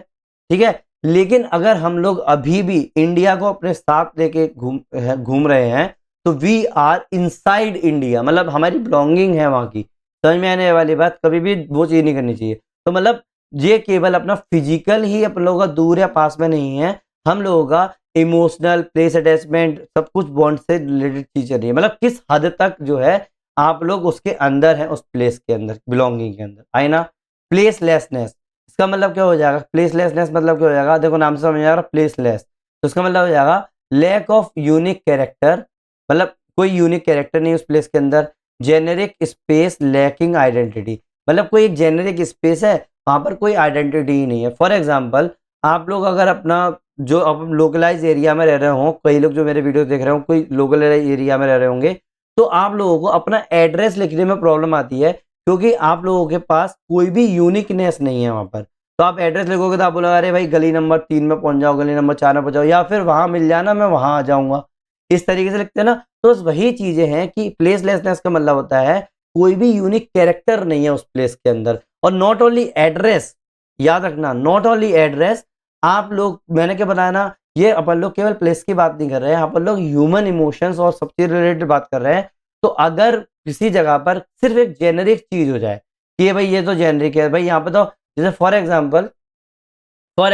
ठीक है, लेकिन अगर हम लोग अभी भी इंडिया को अपने साथ लेके घूम रहे हैं, तो वी आर इनसाइड इंडिया, मतलब हमारी बिलोंगिंग है वहां की। समझ में आने वाली बात, कभी भी वो चीज नहीं करनी चाहिए। तो मतलब ये केवल अपना फिजिकल ही अपन लोगों का दूर या पास में नहीं है, हम लोगों का इमोशनल, प्लेस अटैचमेंट, सब कुछ बॉन्ड से रिलेटेड चीज चल रही है। मतलब किस हद तक जो है आप लोग उसके अंदर हैं, उस प्लेस के अंदर, बिलोंगिंग के अंदर। आई ना। प्लेसलेसनेस, इसका मतलब क्या हो जाएगा, प्लेसलेसनेस मतलब क्या हो जाएगा, देखो नाम से समझ आ रहा, प्लेसलेस, तो इसका मतलब हो जाएगा लैक ऑफ यूनिक कैरेक्टर, मतलब कोई यूनिक कैरेक्टर नहीं उस प्लेस के अंदर। जेनेरिक स्पेस लैकिंग आइडेंटिटी, मतलब कोई एक जेनेरिक स्पेस है, वहां पर कोई आइडेंटिटी ही नहीं है। फॉर एग्जाम्पल आप लोग अगर अपना जो अब लोकलाइज एरिया में रह रहे हो, कई लोग जो मेरे वीडियो देख रहे हो कोई लोकल एरिया में रह रहे होंगे, तो आप लोगों को अपना एड्रेस लिखने में प्रॉब्लम आती है, क्योंकि आप लोगों के पास कोई भी यूनिकनेस नहीं है वहां पर। तो आप एड्रेस लिखोगे तो आप बोलोगे अरे भाई गली नंबर 3 में पहुंच जाओ, गली नंबर 4 में पहुंच जाओ, या फिर वहां मिल जाना, मैं वहां आ जाऊंगा, इस तरीके से लिखते हैं ना। तो वही चीजें हैं कि प्लेसलेसनेस का मतलब होता है कोई भी यूनिक कैरेक्टर नहीं है उस प्लेस के अंदर। और नॉट ओनली एड्रेस, याद रखना, नॉट ओनली एड्रेस, आप लोग, मैंने क्या बताया ना, ये अपन लोग केवल प्लेस की बात नहीं कर रहे हैं, अपन लोग ह्यूमन इमोशंस और सबसे रिलेटेड बात कर रहे हैं। तो अगर किसी जगह पर सिर्फ एक जेनरिक चीज हो जाए कि ये भाई ये तो जेनरिक है, भाई यहाँ पे तो जैसे फॉर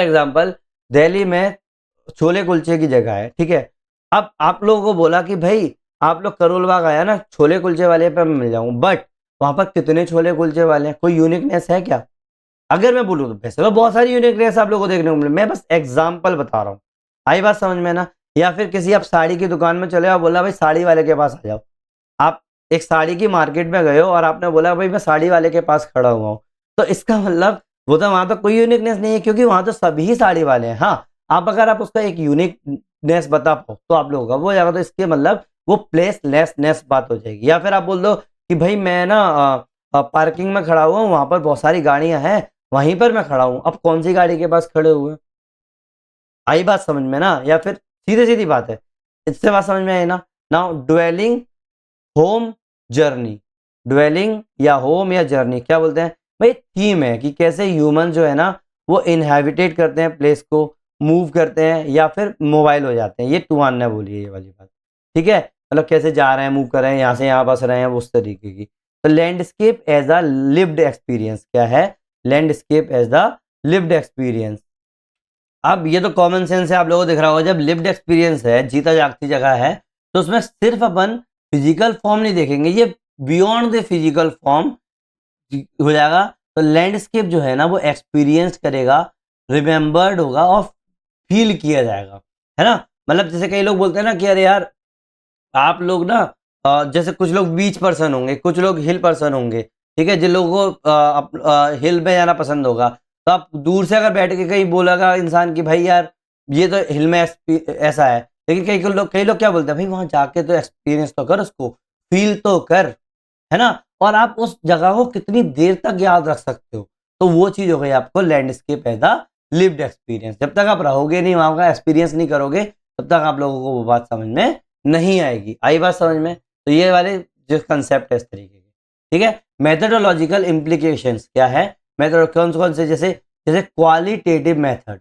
एग्जाम्पल दिल्ली में छोले कुलचे की जगह है, ठीक है। अब आप लोगों को बोला कि भाई आप लोग करोल बाग आया ना, छोले कुलचे वाले पे मैं मिल जाऊं, बट वहां पर कितने छोले कुलचे वाले हैं, कोई यूनिकनेस है क्या? अगर मैं बोलूँ तो वैसे तो बहुत सारी यूनिकनेस आप लोगों को देखने को मिले, मैं बस एग्जाम्पल बता रहा हूँ। आई बात समझ में ना। या फिर किसी आप साड़ी की दुकान में चले और बोला भाई साड़ी वाले के पास आ जाओ, आप एक साड़ी की मार्केट में गए हो और आपने बोला भाई मैं साड़ी वाले के पास खड़ा हुआ हूँ, तो इसका मतलब वो तो वहां तो कोई यूनिकनेस नहीं है, क्योंकि वहां तो सभी साड़ी वाले हैं। हाँ, आप अगर आप उसका एक यूनिकनेस बता पाओ तो आप लोगों का वो हो जाएगा, तो इसके मतलब वो प्लेसलेसनेस बात हो जाएगी। या फिर आप बोल दो कि भाई मैं ना पार्किंग में खड़ा हुआ हूँ, वहां पर बहुत सारी गाड़ियां हैं, वहीं पर मैं खड़ा हूं, अब कौन सी गाड़ी के पास खड़े हुए? आई बात समझ में ना। या फिर सीधी सीधी बात है, इससे बात समझ में आई ना। Now dwelling home journey, dwelling या होम या जर्नी क्या बोलते हैं भाई, थीम है कि कैसे ह्यूमन जो है ना वो इनहेबिटेट करते हैं प्लेस को, मूव करते हैं या फिर मोबाइल हो जाते हैं। ये टूहान ने बोली है ये वाली बात, ठीक है, मतलब कैसे जा रहे हैं, मूव कर रहे हैं, यहाँ से यहाँ बस रहे हैं, उस तरीके की। तो landscape as a lived experience क्या है, landscape as the lived experience. अब ये तो कॉमन सेंस है, आप लोगों को दिख रहा होगा, जब लिव्ड एक्सपीरियंस है, जीता जागती जगह है, तो उसमें सिर्फ अपन फिजिकल फॉर्म नहीं देखेंगे, ये बियॉन्ड द फिजिकल फॉर्म हो जाएगा। तो लैंडस्केप जो है ना वो एक्सपीरियंस करेगा, रिमेम्बर्ड होगा और फील किया जाएगा, है ना। मतलब जैसे कई लोग बोलते हैं ना कि अरे यार आप लोग ना जैसे कुछ लोग बीच पर्सन होंगे, कुछ लोग हिल पर्सन होंगे, ठीक है, जिन लोगों को हिल में जाना पसंद होगा, तो आप दूर से अगर बैठ के कहीं बोलेगा इंसान कि भाई यार ये तो हिल में ऐसा है, लेकिन कई लोग क्या बोलते हैं भाई वहां जाके तो एक्सपीरियंस तो कर, उसको फील तो कर, है ना। और आप उस जगह को कितनी देर तक याद रख सकते हो, तो वो चीज हो गई आपको landscape as the lived experience. जब तक आप रहोगे नहीं वहां का एक्सपीरियंस नहीं करोगे, तब तक आप लोगों को वो बात समझ में नहीं आएगी। आई बात समझ में? तो ये वाले जो कंसेप्ट है इस तरीके के, ठीक है। मेथडोलॉजिकल इम्प्लीकेशंस क्या है, मेथड कौन कौन से, जैसे जैसे क्वालिटेटिव मेथड,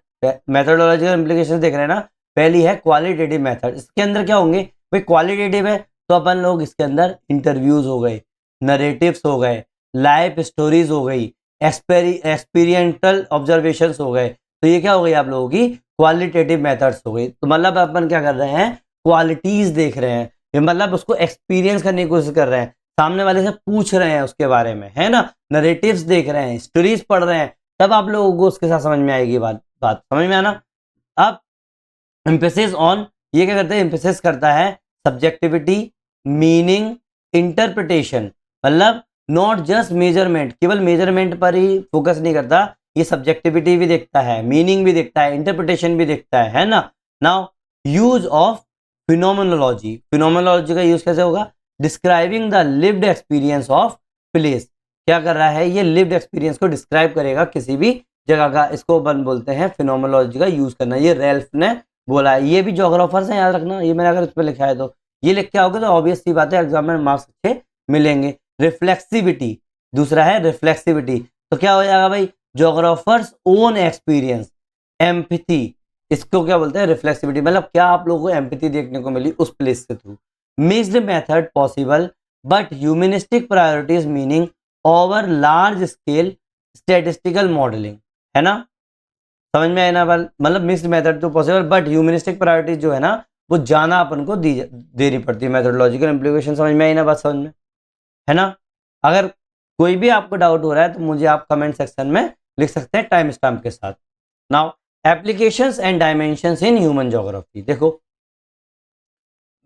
मेथडोलॉजिकल इम्प्लीकेशन देख रहे हैं ना। पहली है क्वालिटेटिव मेथड, इसके अंदर क्या होंगे भाई, क्वालिटेटिव है तो अपन लोग इसके अंदर इंटरव्यूज हो गए, नरेटिव्स हो गए, लाइफ स्टोरीज हो गई, एक्सपीरियंटल ऑब्जर्वेशंस हो गए, तो ये क्या हो गई आप लोगों की क्वालिटेटिव मेथड्स हो गई। तो मतलब अपन क्या कर रहे हैं, क्वालिटीज देख रहे हैं, ये मतलब उसको एक्सपीरियंस करने की कोशिश कर रहे हैं। सामने वाले से पूछ रहे हैं उसके बारे में, है ना, नरेटिव्स देख रहे हैं, स्टोरीज पढ़ रहे हैं, तब आप लोगों को उसके साथ समझ में आएगी बात बात समझ में आना। अब एम्फेसिस ऑन, ये क्या करते हैं, एम्फेसिस करता है सब्जेक्टिविटी, मीनिंग, इंटरप्रिटेशन, मतलब नॉट जस्ट मेजरमेंट, केवल मेजरमेंट पर ही फोकस नहीं करता, ये सब्जेक्टिविटी भी देखता है, मीनिंग भी देखता है, इंटरप्रिटेशन भी देखता है ना। Now use of phenomenology, phenomenology का यूज कैसे होगा, describing the lived experience of place, क्या कर रहा है ये, लिव्ड एक्सपीरियंस को डिस्क्राइब करेगा किसी भी जगह का, इसको बोलते हैं फिनोमेनोलॉजी का यूज करना, ये रेल्फ ने बोला है। ये भी जोग्राफर्स हैं, याद रखना, ये मैंने अगर इस पर लिखा है तो ये लिख के आओगे तो ऑब्वियस सी बात है एग्जाम में मार्क्स अच्छे मिलेंगे। रिफ्लेक्सिविटी, दूसरा है रिफ्लेक्सिविटी, तो क्या हो जाएगा भाई, जोग्राफर्स ओन एक्सपीरियंस, एम्पैथी, इसको क्या बोलते हैं, रिफ्लेक्सिविटी, मतलब क्या आप लोगों को एम्पैथी देखने को मिली उस प्लेस के through. Mixed method possible but humanistic priorities meaning over large scale statistical modelling, है ना, समझ में आया ना, मतलब मिक्स्ड मेथड तो पॉसिबल बट ह्यूमनिस्टिक प्रायोरिटीज जो है ना वो जाना अपन को देनी पड़ती है, मेथोडोलॉजिकल इम्प्लीकेशन समझ में आई ना बात, समझ में है ना। अगर कोई भी आपको डाउट हो रहा है तो मुझे आप कमेंट सेक्शन में लिख सकते हैं टाइम स्टैम्प के साथ। Now applications and dimensions in human geography, देखो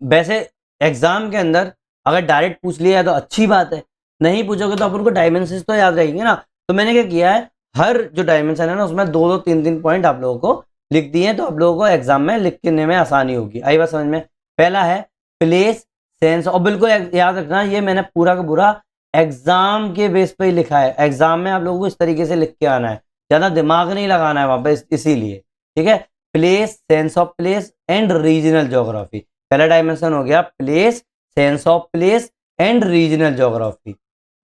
वैसे एग्जाम के अंदर अगर डायरेक्ट पूछ लिया है तो अच्छी बात है, नहीं पूछोगे तो अपन को डायमेंशंस तो याद रहेंगे ना। तो मैंने क्या किया है, हर जो डायमेंशन है ना उसमें दो दो तीन तीन पॉइंट आप लोगों को लिख दिए हैं, तो आप लोगों को एग्जाम में लिखने में आसानी होगी। आई बात समझ में। पहला है प्लेस सेंस, और बिल्कुल याद रखना ये मैंने पूरा का पूरा एग्जाम के बेस पे ही लिखा है, एग्जाम में आप लोगों को इस तरीके से लिख के आना है, ज्यादा दिमाग नहीं लगाना है वहां पर, इसीलिए ठीक है। Place, sense of place and regional geography, पहला डायमेंशन हो गया place, sense of place and regional geography.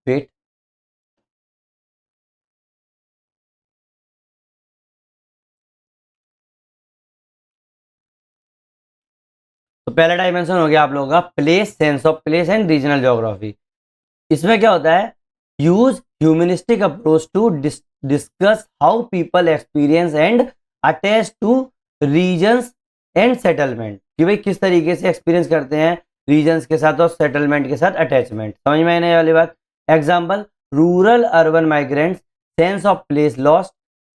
Wait, तो पहला डायमेंशन हो गया आप लोगों का place, sense of place and regional geography. इसमें क्या होता है, use humanistic approach to discuss how people experience and attach to regions and settlement, कि भाई किस तरीके से एक्सपीरियंस करते हैं रीजन्स के साथ और सेटलमेंट के साथ अटैचमेंट, समझ में आने वाली बात। Example, rural urban migrants, sense of place lost,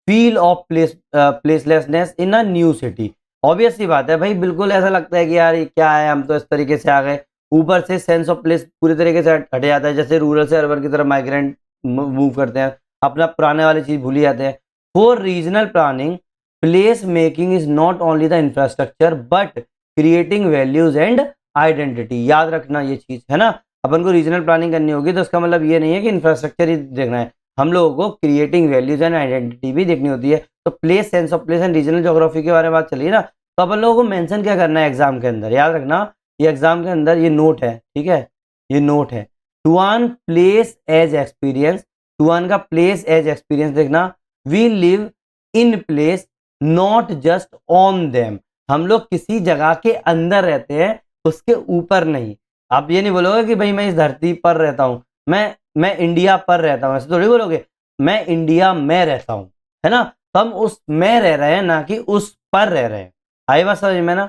feel of placelessness in a new city. Obvious सी बात है भाई, बिल्कुल ऐसा लगता है कि यार ये क्या है, हम तो इस तरीके से आ गए, ऊपर से सेंस ऑफ प्लेस पूरी तरीके से हट जाता है, जैसे रूरल से अर्बन की तरफ माइग्रेंट मूव करते हैं, अपना पुराने वाली चीज भूल जाते हैं। For regional planning, place making is not only the infrastructure but creating values and identity, याद रखना ये चीज है ना। अपन को रीजनल प्लानिंग करनी होगी तो इसका मतलब ये नहीं है कि इंफ्रास्ट्रक्चर ही देखना है, हम लोगों को क्रिएटिंग वैल्यूज एंड आइडेंटिटी भी देखनी होती है। तो place, sense of place and regional geography के बारे में बात चलिए ना, तो अपन लोगों को मेंशन क्या करना है एग्जाम के अंदर, याद रखना ये एग्जाम के अंदर ये नोट है, ठीक है, ये नोट है। Tuan place as experience, Tuan का प्लेस एज एक्सपीरियंस देखना, we live in place not just on them, हम लोग किसी जगह के अंदर रहते हैं उसके ऊपर नहीं। आप ये नहीं बोलोगे कि भाई मैं इस धरती पर रहता हूं, मैं इंडिया पर रहता हूं, ऐसे थोड़ी बोलोगे, मैं इंडिया में रहता हूं, है ना, तो हम उस में रह रहे हैं ना कि उस पर रह रहे हैं। आई बात समझ में ना,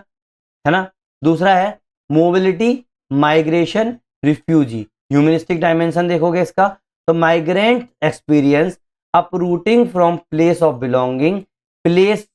है ना। दूसरा है mobility, migration, refugee, humanistic dimension देखोगे इसका, तो migrant experience uprooting from place of belonging, place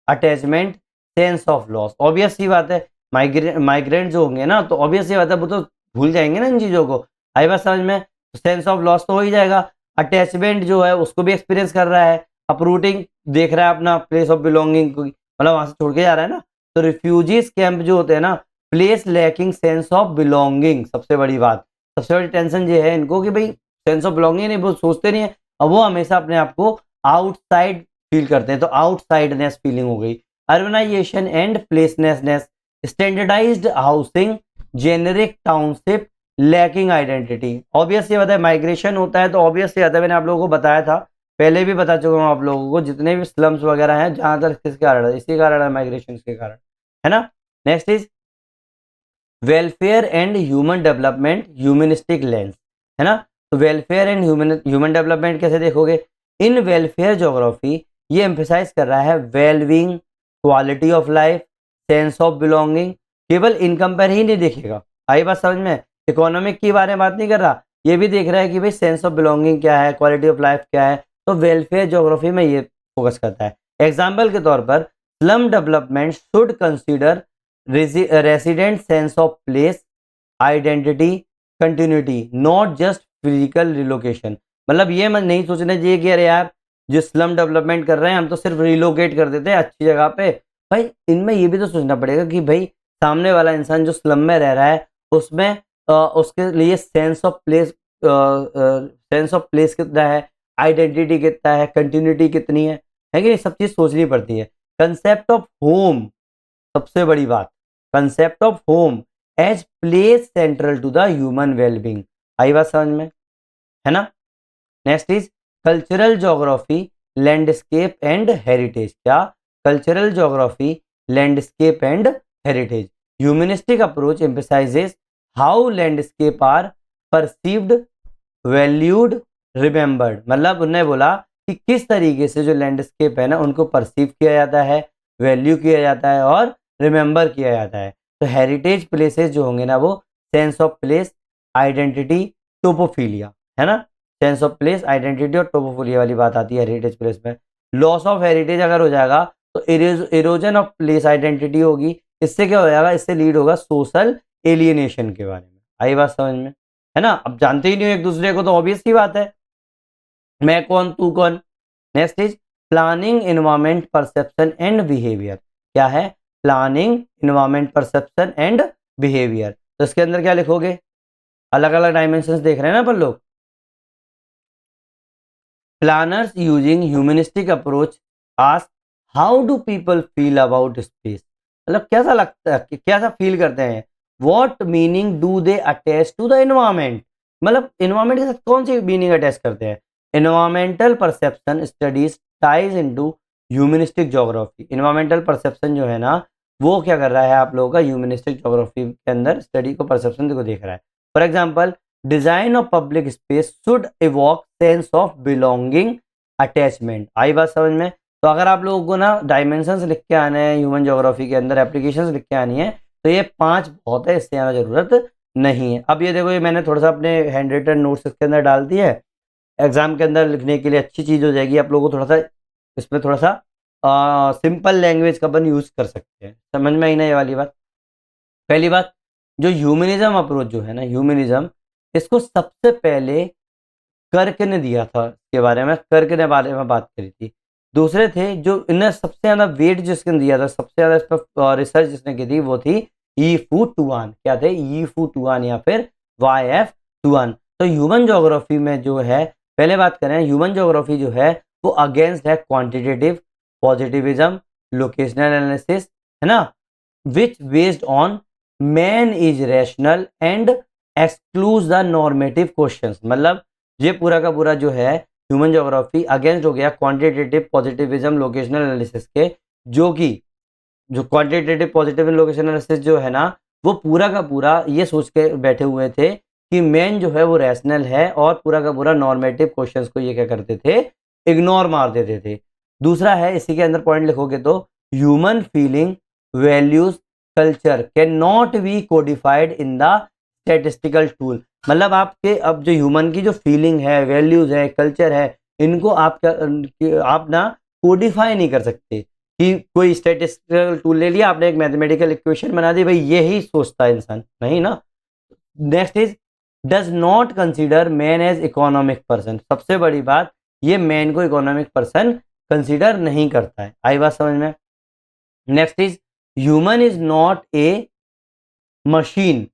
attachment, sense of loss. Obvious सी बात है, माइग्रेंट जो होंगे ना तो ऑब्वियस सी बात है वो तो भूल जाएंगे ना इन चीजों को, आई बात समझ में। सेंस ऑफ लॉस तो हो ही जाएगा, अटैचमेंट जो है उसको भी एक्सपीरियंस कर रहा है, अपरूटिंग देख रहा है अपना प्लेस ऑफ बिलोंगिंग को, मतलब वहां से छोड़ के जा रहा है ना। तो रिफ्यूजीज कैंप जो होते हैं ना, place lacking sense of belonging, सबसे बड़ी बात, सबसे बड़ी टेंशन ये है इनको कि भाई सेंस ऑफ बिलोंगिंग नहीं, वो सोचते नहीं है, अब वो हमेशा अपने आप को आउटसाइड फील करते हैं, तो आउटसाइडनेस फीलिंग हो गई। Urbanization and placelessness, standardized housing, generic township, lacking identity. Obvious ये बताया माइग्रेशन होता है तो ऑब्वियस ये आता है, मैंने आप लोगों को बताया था, पहले भी बता चुका हूँ आप लोगों को, जितने भी स्लम्स वगैरह हैं ज्यादातर किसके कारण है, इसी कारण है, माइग्रेशन के कारण, है ना। Next is welfare and human development, humanistic lens, है ना। तो वेलफेयर एंड ह्यूमन डेवलपमेंट कैसे देखोगे, इन वेलफेयर ज्योग्राफी ये एम्फेसाइज कर रहा है wellbeing, quality of life, sense of belonging, केवल इनकम पर ही नहीं देखेगा, आई बात समझ में। इकोनॉमिक के बारे में बात नहीं कर रहा, ये भी देख रहा है कि भाई सेंस ऑफ बिलोंगिंग क्या है, क्वालिटी ऑफ लाइफ क्या है, तो वेलफेयर ज्योग्राफी में ये फोकस करता है। एग्जाम्पल के तौर पर slum development should consider resident sense of place, identity, continuity, not just physical relocation. मतलब ये मन नहीं सोचना चाहिए कि अरे यार जो स्लम डेवलपमेंट कर रहे हैं हम तो सिर्फ रिलोकेट कर देते हैं अच्छी जगह पे। भाई इनमें ये भी तो सोचना पड़ेगा कि भाई सामने वाला इंसान जो स्लम में रह रहा है उसमें उसके लिए सेंस ऑफ प्लेस कितना है, आइडेंटिटी कितना है, कंटिन्यूटी कितनी है कि नहीं, सब चीज सोचनी पड़ती है। कंसेप्ट ऑफ होम, सबसे बड़ी बात, concept of home as place central to the human wellbeing. आई बात समझ में, है ना। Next is cultural geography, landscape and heritage. क्या? Cultural geography, landscape and heritage. Humanistic approach emphasizes how landscape are perceived, valued, remembered. मतलब उन्होंने बोला कि किस तरीके से जो लैंडस्केप है ना उनको परसीव किया जाता है, वैल्यू किया जाता है और रिमेंबर किया जाता है। तो हेरिटेज प्लेसेस जो होंगे ना वो सेंस ऑफ प्लेस, आइडेंटिटी, टोपोफिलिया, है ना। सेंस ऑफ प्लेस, आइडेंटिटी और टोपोफिलिया वाली बात आती है हेरिटेज प्लेस में। लॉस ऑफ हेरिटेज अगर हो जाएगा तो इरोजन ऑफ प्लेस आइडेंटिटी होगी। इससे क्या हो जाएगा, इससे लीड होगा सोशल एलियनेशन के बारे में। आई बात समझ में, है ना। अब जानते ही नहीं हो एक दूसरे को तो ऑब्वियस सी बात है, मैं कौन तू कौन। Next is planning environment perception and behaviour. क्या है? Planning environment perception and behaviour. तो इसके अंदर क्या लिखोगे, अलग अलग डायमेंशंस देख रहे हैं ना अपन लोग। Planners using humanistic approach ask how do people feel about space. मतलब कैसा लगता है, कैसा फील करते हैं, what meaning do they attach to the environment. मतलब एनवायरमेंट के साथ कौन सी मीनिंग अटैच करते हैं। Environmental perception studies ties into humanistic geography. Environmental perception जो है ना वो क्या कर रहा है आप लोगों का, ह्यूमनिस्टिक ज्योग्राफी के अंदर स्टडी को, परसेप्शन को देख रहा है। For example design of public space should evoke sense of belonging, attachment. आई बात समझ में। तो अगर आप लोगों को ना डायमेंशंस लिख के आने हैं ह्यूमन ज्योग्राफी के अंदर, एप्लीकेशंस लिख के आनी है, तो ये 5 बहुत है, इससे ज़्यादा जरूरत नहीं है। अब ये देखो, ये मैंने थोड़ा सा अपने हैंड रिटन नोट्स इसके अंदर डाल दिए है, एग्जाम के अंदर लिखने के लिए अच्छी चीज़ हो जाएगी। आप लोगों को थोड़ा सा इसमें थोड़ा सा सिंपल लैंग्वेज का अपन यूज कर सकते हैं, समझ में आई ना ये वाली बात। पहली बात, जो ह्यूमनिज्म अप्रोच जो है ना, ह्यूमनिज्म, इसको सबसे पहले कर्क ने दिया था, इसके बारे में कर्क ने बारे में बात करी थी। दूसरे थे जो इन्हें सबसे ज्यादा वेट जिसने दिया था, सबसे ज्यादा इस पर रिसर्च जिसने की थी वो थी ई फू टुआन। क्या थे? ई फू टुआन या फिर वाई एफ टुआन। तो ह्यूमन ज्योग्राफी में जो है, पहले बात करें, ह्यूमन ज्योग्राफी जो है वो अगेंस्ट है क्वांटिटेटिव पॉजिटिविज्म, लोकेशनल एनालिसिस, है ना, which based on man is rational and excludes the normative questions. मतलब ये पूरा का पूरा जो है ह्यूमन ज्योग्राफी अगेंस्ट हो गया क्वांटिटेटिव पॉजिटिविज्म, लोकेशनल एनालिसिस के, जो कि जो क्वांटिटेटिव पॉजिटिव लोकेशनल एनालिसिस जो है ना वो पूरा का पूरा ये सोच के बैठे हुए थे कि मैन जो है वो रैशनल है और पूरा का पूरा नॉर्मेटिव क्वेश्चंस को ये क्या करते थे, इग्नोर मार देते थे। दूसरा है, इसी के अंदर पॉइंट लिखोगे तो human feeling, values, culture can not be codified in the statistical tool. मतलब आपके अब जो ह्यूमन की जो फीलिंग है, वैल्यूज है, कल्चर है, इनको आप ना कोडिफाई नहीं कर सकते कि कोई स्टैटिस्टिकल टूल ले लिया आपने, एक मैथमेटिकल इक्वेशन बना दी, भाई यही सोचता है इंसान, नहीं ना। Next is does not consider man as economic person. सबसे बड़ी बात, ये मैन को इकोनॉमिक पर्सन कंसीडर नहीं करता है। आई बात समझ में। Next is human is not a machine,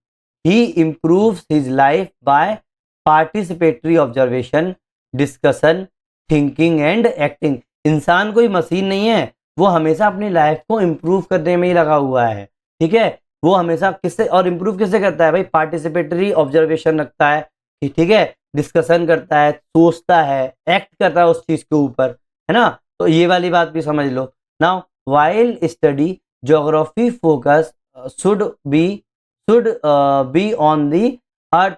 he improves his life by participatory observation, discussion, thinking and acting। इंसान कोई मशीन नहीं है, वो हमेशा अपनी लाइफ को इम्प्रूव करने में ही लगा हुआ है, ठीक है। वो हमेशा किससे और इम्प्रूव किससे करता है भाई, पार्टिसिपेटरी ऑब्जर्वेशन रखता है, ठीक है, डिस्कशन करता है, सोचता है, एक्ट करता है उस चीज के ऊपर, है ना। तो ये वाली बात भी समझ लो। Now while study geography focus should be on the earth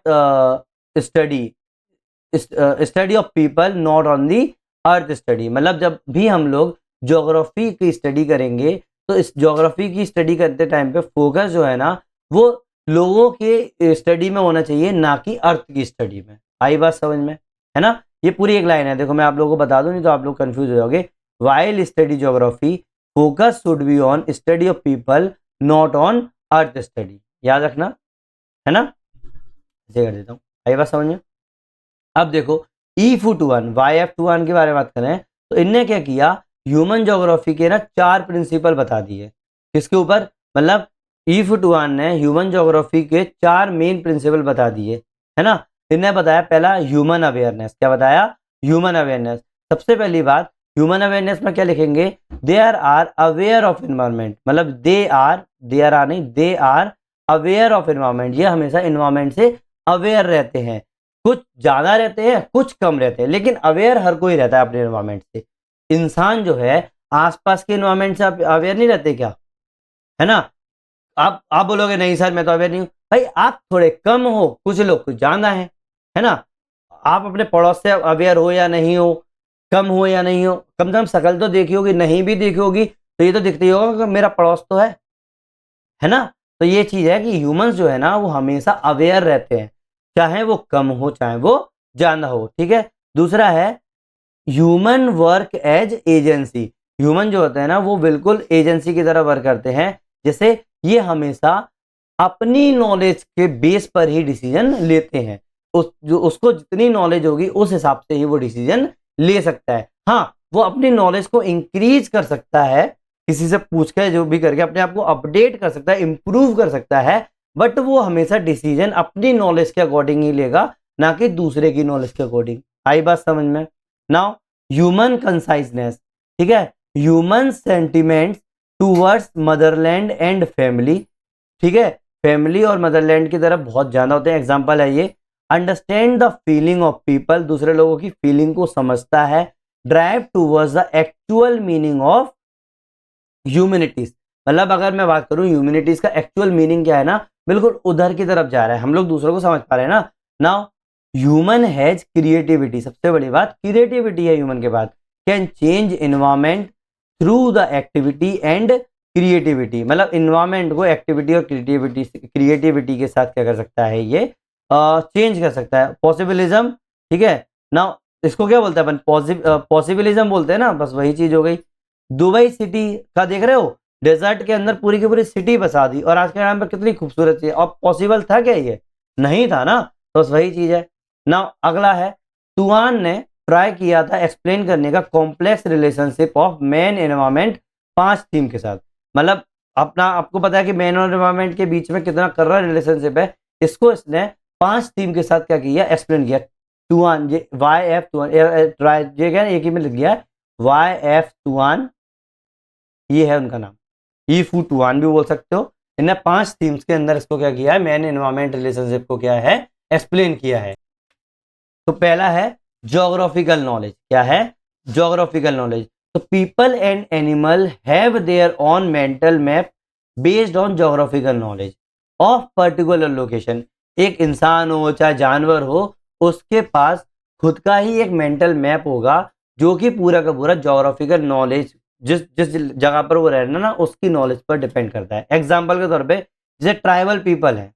study of people, not on the earth study। मतलब जब भी हम लोग ज्योग्राफी की स्टडी करेंगे तो इस ज्योग्राफी की स्टडी करते टाइम पे फोकस जो है ना वो लोगों के स्टडी में होना चाहिए, ना कि अर्थ की स्टडी में। आई बात समझ में, है ना? ये पूरी एक लाइन है, देखो मैं आप लोगों को बता दूं, नहीं तो आप लोग कंफ्यूज हो जाओगे। While study geography, focus should be on study of people, not on earth study. याद रखना, है ना? ऐसे कर देता हूँ। आई बात समझ में? अब देखो E-Fu-Tuan, YF-Tuan के बारे में बात करें तो इनने क्या किया, ह्यूमन ज्योग्राफी के ना 4 प्रिंसिपल बता दिए। किसके ऊपर? मतलब E-Fu-Tuan ने ह्यूमन ज्योग्राफी के 4 मेन प्रिंसिपल बता दिए, है ना? इन्हें बताया पहला ह्यूमन अवेयरनेस। क्या बताया? Human awareness. सबसे पहली बात, ह्यूमन अवेयरनेस में क्या लिखेंगे? They are aware of environment, मतलब दे आर नहीं, they are aware of environment. ये हमेशा एनवायरमेंट से अवेयर रहते हैं। कुछ ज्यादा रहते हैं, कुछ कम रहते हैं, लेकिन अवेयर हर कोई रहता है अपने एनवायरमेंट से। इंसान जो है आसपास के एनवायरमेंट से अवेयर नहीं रहते क्या? है ना? आप बोलोगे नहीं सर मैं तो अवेयर नहीं हूं। भाई आप थोड़े कम हो, कुछ लोग कुछ ज्यादा है ना? आप अपने पड़ोस से अवेयर हो या नहीं हो, कम हो या नहीं हो, कम से कम शकल तो देखी होगी, नहीं भी देखी होगी तो ये तो दिखती होगा कि मेरा पड़ोस तो है ना? तो ये चीज है कि ह्यूमंस जो है ना वो हमेशा अवेयर रहते हैं, चाहे वो कम हो चाहे वो ज्यादा हो, ठीक है? दूसरा है human work as agency. Human जो होते हैं ना वो बिल्कुल एजेंसी की तरह वर्क करते हैं, जैसे ये हमेशा अपनी नॉलेज के बेस पर ही डिसीजन लेते हैं। उसको जितनी नॉलेज होगी उस हिसाब से ही वो डिसीजन ले सकता है। हाँ, वो अपनी नॉलेज को इंक्रीज कर सकता है, किसी से पूछ कर जो भी करके अपने आप को अपडेट कर सकता है, इंप्रूव कर सकता है, बट वो हमेशा डिसीजन अपनी नॉलेज के अकॉर्डिंग ही लेगा, ना कि दूसरे की नॉलेज के अकॉर्डिंग। आई बात समझ में? नाउ ह्यूमन कंसाइजनेस, ठीक है? Human sentiments towards Motherland and family, ठीक है? फैमिली और मदरलैंड की तरफ बहुत ज्यादा होते हैं। एग्जांपल है ये, understand the feeling of people, दूसरे लोगों की फीलिंग को समझता है। Drive towards the actual meaning of humanities, मतलब अगर मैं बात करूं ह्यूमैनिटीज का एक्चुअल मीनिंग क्या है ना, बिल्कुल उधर की तरफ जा रहा है। हम लोग दूसरों को समझ पा रहे हैं ना? नाउ ह्यूमन हैज क्रिएटिविटी, सबसे बड़ी बात क्रिएटिविटी है ह्यूमन के पास। Can change environment through the activity and creativity, मतलब एनवायरमेंट को एक्टिविटी और क्रिएटिविटी के साथ क्या कर सकता है, ये चेंज कर सकता है। पॉसिबिलिज्म, ठीक है? नाउ इसको क्या बोलते हैं अपन? पॉसिबिलिज्म बोलते हैं ना, बस वही चीज हो गई। दुबई सिटी का देख रहे हो, डेजर्ट के अंदर पूरी की पूरी सिटी बसा दी, और आज के टाइम पर कितनी खूबसूरत चीज। और पॉसिबल था क्या ये? नहीं था ना। तो बस वही चीज है ना। अगला है, तुआन ने ट्राई किया था एक्सप्लेन करने का complex relationship of man environment 5 theme के साथ। मतलब अपना आपको पता है कि मैन और एनवायरमेंट के बीच में कितना कर्रा रिलेशनशिप है, इसको इसने 5 थीम के साथ क्या किया, एक्सप्लेन किया। तुआन, ये YF तुआन, ट्राई ये क्या एक ही में लिख दिया है, YF तुआन, ये है उनका नाम। E-Fu-Tuan भी बोल सकते हो। इन्हें 5 थीम्स के अंदर इसको क्या किया है, मैन एनवायरमेंट रिलेशनशिप को क्या है, एक्सप्लेन किया है। तो पहला है ज्योग्राफिकल नॉलेज। क्या है? Geographical knowledge. तो people and animal have their own mental map based on geographical knowledge of particular location. एक इंसान हो चाहे जानवर हो, उसके पास खुद का ही एक मेंटल मैप होगा, जो कि पूरा का पूरा ज्योग्राफिकल नॉलेज, जिस जिस जगह पर वो रहना ना उसकी नॉलेज पर डिपेंड करता है। एग्जाम्पल के तौर पे जैसे ट्राइबल पीपल है,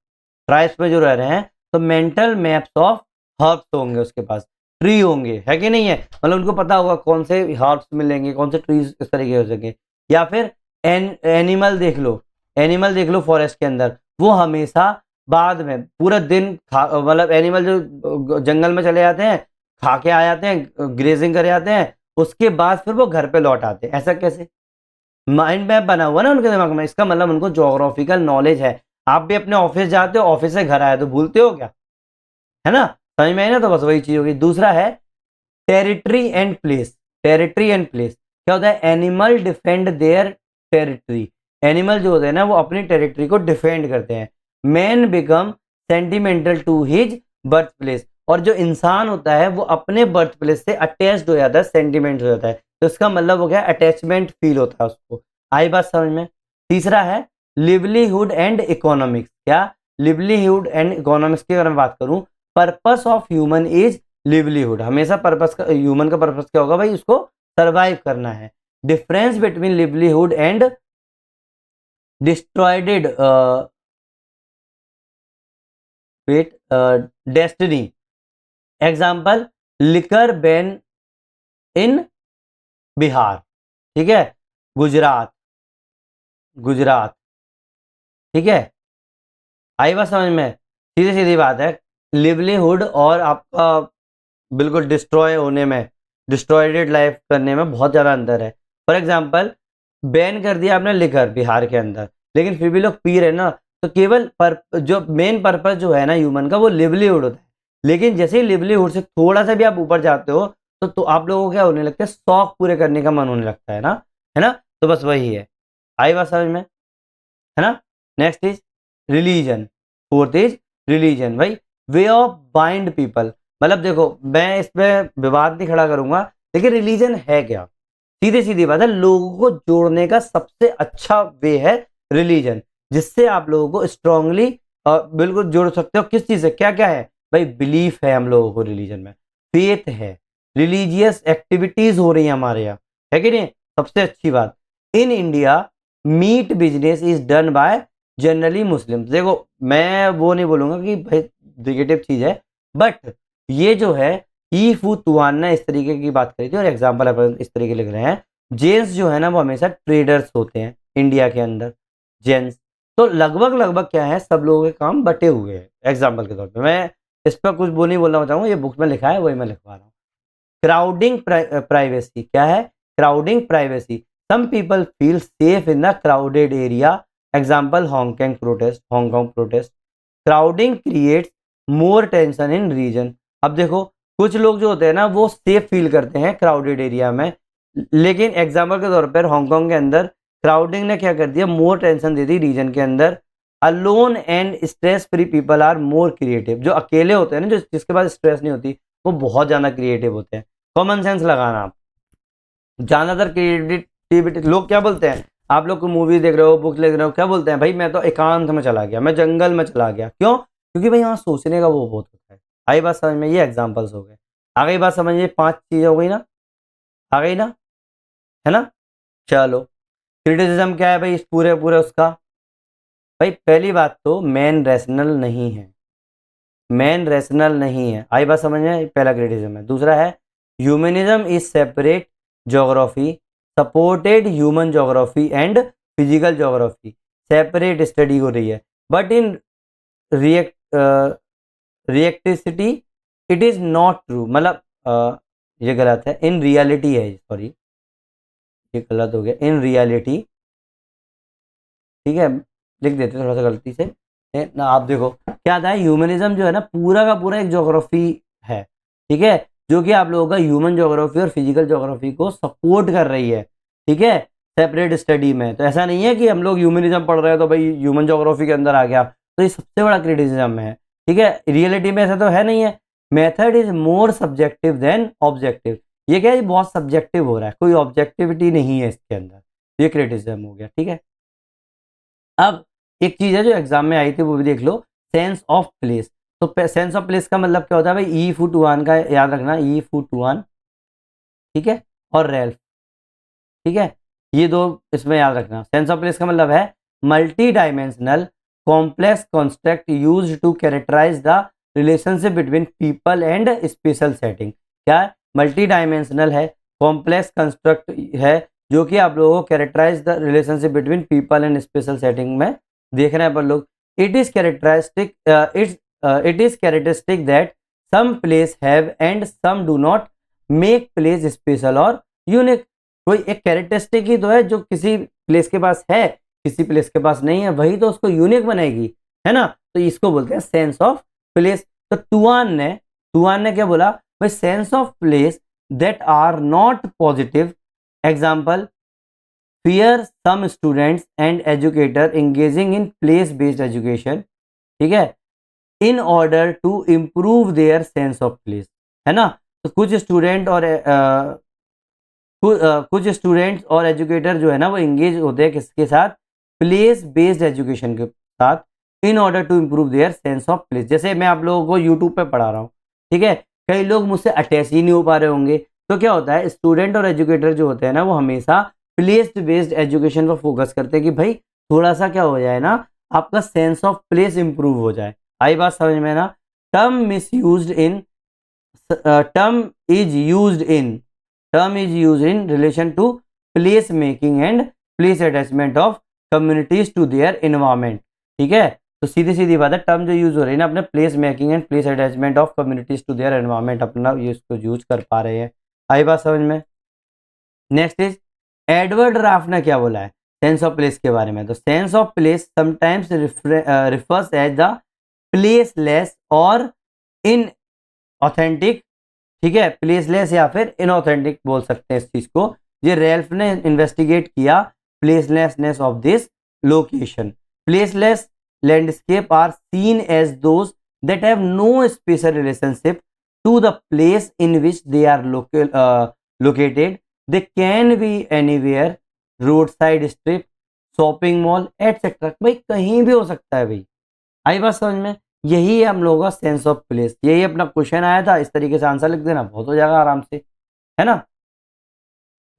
ट्राइब्स में जो रह रहे हैं, तो मेंटल मैप्स ऑफ हर्ब्स होंगे उसके पास, ट्री होंगे, है कि नहीं है? मतलब उनको पता होगा कौन से हर्ब्स मिलेंगे, कौन से ट्रीज इस तरीके हो सके। या फिर एनिमल देख लो, एनिमल देख लो फॉरेस्ट के अंदर, वो हमेशा बाद में पूरा दिन मतलब एनिमल जो जंगल में चले जाते हैं, खा के आ जाते हैं, ग्रेजिंग कर जाते हैं, उसके बाद फिर वो घर पे लौट आते हैं। ऐसा कैसे? माइंड मैप बना हुआ ना उनके दिमाग में, इसका मतलब उनको ज्योग्राफिकल नॉलेज है। आप भी अपने ऑफिस जाते हो, ऑफिस से घर आए तो भूलते हो क्या? है ना? समझ में आई ना? तो बस वही चीज होगी। दूसरा है territory and place. Territory and place क्या होता है? Animal defend their territory. Animal जो होते हैं ना वो अपनी टेरिटरी को डिफेंड करते हैं। Man become sentimental to his birth place, और जो इंसान होता है वो अपने बर्थ प्लेस से अटैच्ड हो जाता है, सेंटिमेंट हो जाता है। तो इसका मतलब हो गया अटैचमेंट फील होता है उसको। आई बात समझ में? तीसरा है लिवलीहुड एंड इकोनॉमिक्स। क्या? लिवलीहुड एंड इकोनॉमिक्स की अगर मैं बात करूं, purpose of human is livelihood. हमेशा पर्पस का, ह्यूमन का पर्पस क्या होगा भाई? उसको सरवाइव करना है। Difference between livelihood and destroyed weight, destiny. Example, liquor ban in Bihar, ठीक है, गुजरात, गुजरात, ठीक है। आई बात समझ में? सीधी सीधी बात है, लिवलीहुड और आपका बिल्कुल डिस्ट्रॉय होने में, डिस्ट्रॉयडेड लाइफ करने में बहुत ज़्यादा अंतर है। फॉर एग्जांपल, बैन कर दिया आपने लिकर बिहार के अंदर, लेकिन फिर भी लोग पी रहे ना, तो केवल जो मेन पर्पज जो है ना ह्यूमन का, वो लिवलीहुड होता है। लेकिन जैसे ही लिवलीहुड से थोड़ा सा भी आप ऊपर जाते हो तो आप लोगों को क्या होने लगता है, शौक पूरे करने का मन होने लगता है ना। तो बस वही है। आई बात समझ में? है ना। Next is religion. Fourth is religion. भाई, वे ऑफ बाइंड पीपल, मतलब देखो मैं इस पे विवाद नहीं खड़ा करूंगा, लेकिन रिलीजन है क्या? सीधी सीधी बात है, लोगों को जोड़ने का सबसे अच्छा वे है रिलीजन, जिससे आप लोगों को स्ट्रांगली बिल्कुल जोड़ सकते हो। किस चीज से? क्या क्या है भाई? बिलीफ है हम लोगों को रिलीजन में, फेथ है, रिलीजियस एक्टिविटीज हो रही है हमारे यहाँ, है कि नहीं? सबसे अच्छी बात, in India meat business is done by generally Muslim. देखो मैं वो नहीं बोलूंगा कि भाई निगेटिव चीज है, बट ये जो है ईफू तुआन ने इस तरीके की बात करी थी, और एग्जाम्पल अपन इस तरीके लिख रहे हैं। जेंस जो है ना वो हमेशा ट्रेडर्स होते हैं इंडिया के अंदर, जेंस। तो लगभग लगभग क्या है, सब लोगों के काम बटे हुए हैं। एग्जाम्पल के तौर पे मैं इस पर कुछ वो नहीं बोलना चाहूंगा, ये बुक में लिखा है वही मैं लिखवा रहा हूँ। क्राउडिंग प्राइवेसी क्या है? Crowding privacy, some people feel safe in the crowded area. Example, Hong Kong protest, Hong Kong protest. Crowding creates more tension in region. अब देखो कुछ लोग जो होते हैं ना वो सेफ फील करते हैं क्राउडेड एरिया में, लेकिन एग्जाम्पल के तौर पर हांगकांग के अंदर क्राउडिंग ने क्या कर दिया, मोर टेंशन दे दी रीजन के अंदर। Alone and stress free people are more creative. जो अकेले होते हैं ना, जो जिसके पास स्ट्रेस नहीं होती, वो बहुत ज्यादा क्रिएटिव होते हैं। कॉमन सेंस लगाना आप। ज्यादातर क्रिएटिविटी लोग क्या बोलते हैं, आप लोग को मूवी देख रहे हो, बुक लिख रहे हो, क्या बोलते हैं भाई मैं तो एकांत में चला गया, मैं जंगल में चला गया। क्यों? क्योंकि भाई वहां सोचने का वो बहुत होता है। आई बात समझ में? ये एग्जाम्पल्स हो गए। आ गई बात समझिए, 5 चीजें हो गई ना, आ गई ना, है ना। चलो, क्रिटिसिज्म क्या है भाई इस पूरे पूरे उसका? भाई पहली बात तो मैन रैशनल नहीं है, मैन रैशनल नहीं है। आई बात समझ में? पहला क्रिटिसिज्म है। दूसरा है humanism is separate geography, supported human geography and physical geography, separate study हो रही है। But in react reactivity it is not true, मतलब ये गलत है, इन रियलिटी है, सॉरी ये गलत हो गया, इन रियलिटी, ठीक है, लिख देते थोड़ा सा गलती से। ना आप देखो क्या था, ह्यूमनिज्म जो है ना पूरा का पूरा एक ज्योग्राफी है, ठीक है, जो कि आप लोगों का ह्यूमन ज्योग्राफी और फिजिकल ज्योग्राफी को सपोर्ट कर रही है, ठीक है, सेपरेट स्टडी में। तो ऐसा नहीं है कि हम लोग ह्यूमनिज्म पढ़ रहे हैं तो भाई ह्यूमन ज्योग्राफी के अंदर आ गया, तो ये सबसे बड़ा क्रिटिसिज्म है, ठीक है। रियलिटी में ऐसा तो है नहीं है। Method is more subjective than objective, ये क्या है, बहुत सब्जेक्टिव हो रहा है, कोई ऑब्जेक्टिविटी नहीं है इसके अंदर, ये क्रिटिसिज्म हो गया, ठीक है। अब एक चीज है जो एग्जाम में आई थी वो भी देख लो, सेंस ऑफ प्लेस। तो सेंस ऑफ प्लेस का मतलब क्या होता है भाई, ई फुटवान का याद रखना, ई फुटवान, ठीक है, और रेल्फ, ठीक है, ये दो इसमें याद रखना। सेंस ऑफ प्लेस का मतलब है multi dimensional complex construct use to characterize the relationship between people and spatial setting. क्या है? मल्टी डायमेंशनल है, कॉम्प्लेक्स कंस्ट्रक्ट है, जो कि आप लोगों को characterize the relationship between people and spatial setting में देखना है पर लोग। It is characteristic it is characteristic that some place have and some do not make place special और यूनिक। कोई एक कैरेक्टरिस्टिक ही तो है जो किसी प्लेस के पास है, किसी प्लेस के पास नहीं है, वही तो उसको यूनिक बनाएगी, है ना। तो इसको बोलते हैं सेंस ऑफ प्लेस। तो टुआन ने क्या बोला भाई, sense of place that are not positive. Example, fear some students and educator engaging in place based education, ठीक है, in order to improve their sense of place, है ना। तो कुछ स्टूडेंट और कुछ स्टूडेंट्स और एजुकेटर जो है ना वो एंगेज होते हैं किसके साथ, प्लेस बेस्ड एजुकेशन के साथ, in order to improve their sense of place. जैसे मैं आप लोगों को यूट्यूब पे पढ़ा रहा हूँ, ठीक है, कई लोग मुझसे अटैच ही नहीं हो पा रहे होंगे, तो क्या होता है, स्टूडेंट और एजुकेटर जो होते हैं ना वो हमेशा प्लेस बेस्ड एजुकेशन पर फोकस करते हैं कि भाई थोड़ा सा क्या हो जाए ना, आपका सेंस ऑफ प्लेस इंप्रूव हो जाए। आई बात समझ में ना? Term misuse in term is use in term is use in relation to place making and place attachment of communities to their environment. ठीक है, तो सीधी सीधी बात है, टर्म जो यूज हो रही है ना अपने place making and place attachment of communities to their environment, अपना ये इसको यूज कर पा रहे हैं। आई बात समझ में? नेक्स्ट इज एडवर्ड राफ ने क्या बोला है सेंस ऑफ प्लेस के बारे में? तो sense of place sometimes refers as the placeless और इन ऑथेंटिक। ठीक है, प्लेसलेस या फिर इनऑथेंटिक बोल सकते हैं इस चीज को। ये रेल्फ ने इन्वेस्टिगेट किया placelessness of this location. Placeless landscape are seen as those that have no special relationship to the place in which they are located. They can be anywhere, roadside strip, shopping mall, etc. भाई कहीं भी हो सकता है भाई। आई बात समझ में? यही है हम लोगों का सेंस ऑफ प्लेस। यही अपना क्वेश्चन आया था, इस तरीके से आंसर लिख देना, बहुत हो जाएगा आराम से, है ना?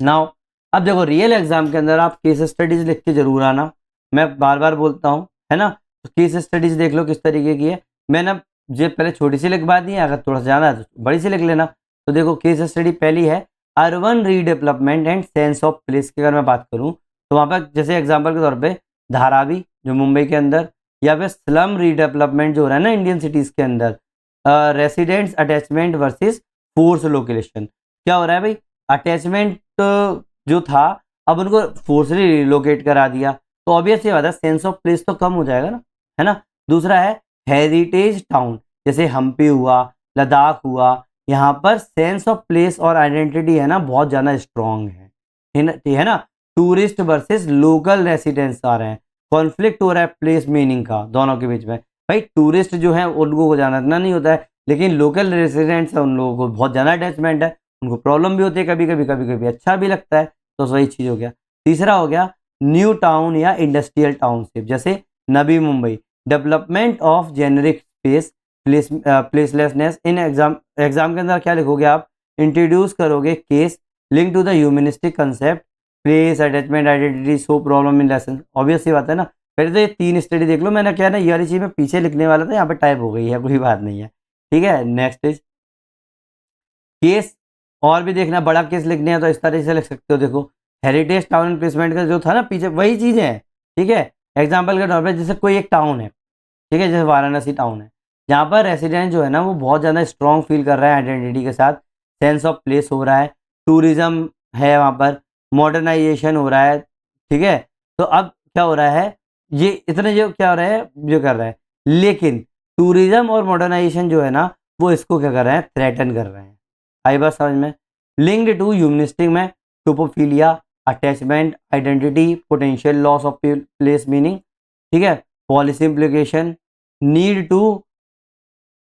नाउ अब देखो रियल एग्जाम के अंदर आप केस स्टडीज लिख के जरूर आना, मैं बार बार बोलता हूँ, है ना? तो केस स्टडीज देख लो किस तरीके की है। मैंने जो पहले छोटी सी लिखवा दी है, अगर थोड़ा सा जाना है तो बड़ी सी लिख लेना। तो देखो केस स्टडी पहली है urban redevelopment and sense of place की। अगर मैं बात करूँ तो वहाँ पर जैसे एग्जाम्पल के तौर पे धारावी जो मुंबई के अंदर, या फिर स्लम रीडेवलपमेंट जो हो रहा है ना इंडियन सिटीज के अंदर, residents attachment versus force location. क्या हो रहा है भाई, अटैचमेंट जो था अब उनको फोर्सली रिलोकेट करा दिया, तो ऑब्वियस ये बात है सेंस ऑफ प्लेस तो कम हो जाएगा ना, है ना? दूसरा है हेरिटेज टाउन, जैसे हम्पी हुआ, लद्दाख हुआ, यहाँ पर सेंस ऑफ प्लेस और आइडेंटिटी है ना बहुत ज़्यादा स्ट्रॉन्ग है ना? टूरिस्ट वर्सेस लोकल रेसिडेंट्स आ रहे हैं, कॉन्फ्लिक्ट हो रहा है प्लेस मीनिंग का दोनों के बीच में। भाई टूरिस्ट जो है उन लोगों को जाना इतना नहीं होता है, लेकिन लोकल रेसिडेंट्स है उन लोगों को बहुत ज़्यादा अटैचमेंट है, उनको प्रॉब्लम भी होती है कभी कभी, कभी कभी अच्छा भी लगता है, तो वही चीज़ हो गया। तीसरा हो गया न्यू टाउन या इंडस्ट्रियल टाउनशिप, जैसे Navi Mumbai, development of generic space, placelessness. इन एग्जाम के अंदर क्या लिखोगे आप, इंट्रोड्यूस करोगे case link to the humanistic concept, place attachment identity so problem in lesson. Obvious सी बात है ना। पहले तो ये 3 स्टडी देख लो, मैंने क्या है ना ये वाली चीज़ में पीछे लिखने वाला था, यहाँ पे टाइप हो गई है, कोई बात नहीं है, ठीक है। नेक्स्ट इज केस, और भी देखना, बड़ा केस लिखने हैं तो इस तरह से लिख सकते हो। देखो हेरिटेज टाउन एंड प्लेसमेंट का जो था ना पीछे, वही चीज़ें हैं, ठीक है। एग्जाम्पल के तौर पर जैसे कोई एक टाउन है, ठीक है, जैसे वाराणसी टाउन है, जहाँ पर रेसिडेंट जो है ना वो बहुत ज़्यादा स्ट्रॉन्ग फील कर रहा है आइडेंटिटी के साथ, सेंस ऑफ प्लेस हो रहा है, टूरिज्म है वहाँ पर, मॉडर्नाइजेशन हो रहा है, ठीक है। तो अब क्या हो रहा है, ये इतने जो क्या हो रहा है जो कर रहा है, लेकिन टूरिज्म और मॉडर्नाइजेशन जो है ना वो इसको क्या कर रहे हैं, थ्रेटन कर रहे हैं। आई बात समझ में? लिंक्ड टू ह्यूमनिस्टिक में topophilia, attachment, identity, potential loss of place meaning, ठीक है, policy implication, need to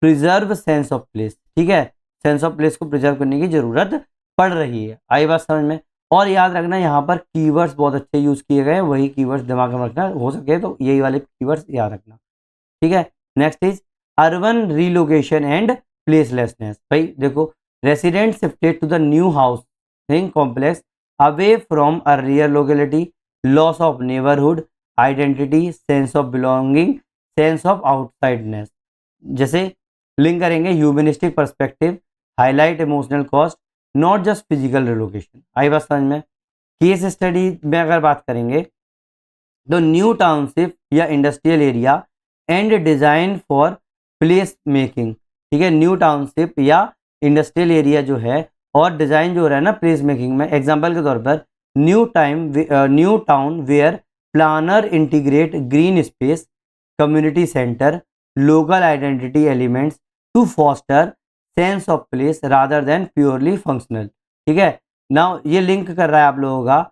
preserve sense of place, ठीक है, सेंस ऑफ प्लेस को प्रिजर्व करने की जरूरत पड़ रही है। आई बात समझ में? और याद रखना यहाँ पर कीवर्ड्स बहुत अच्छे यूज किए गए हैं, वही कीवर्ड्स दिमाग में रखना, हो सके तो यही वाले कीवर्ड्स याद रखना, ठीक है। Next is urban relocation and placelessness. भाई देखो resident shifted to the new housing complex away from earlier locality, loss of neighbourhood identity, sense of belonging, sense of outsideness. जैसे लिंक करेंगे humanistic perspective, highlight emotional cost, not just physical relocation. आई बात समझ में? Case study में अगर बात करेंगे तो न्यू टाउनशिप या industrial area and design for place making, ठीक है, न्यू टाउनशिप या इंडस्ट्रियल एरिया जो है और डिजाइन जो हो रहा है ना प्लेस मेकिंग में। एग्जांपल के तौर पर new town where planner integrate green space, community centre, local identity elements to foster sense of place rather than purely functional, ठीक है। नाउ ये लिंक कर रहा है आप लोगों का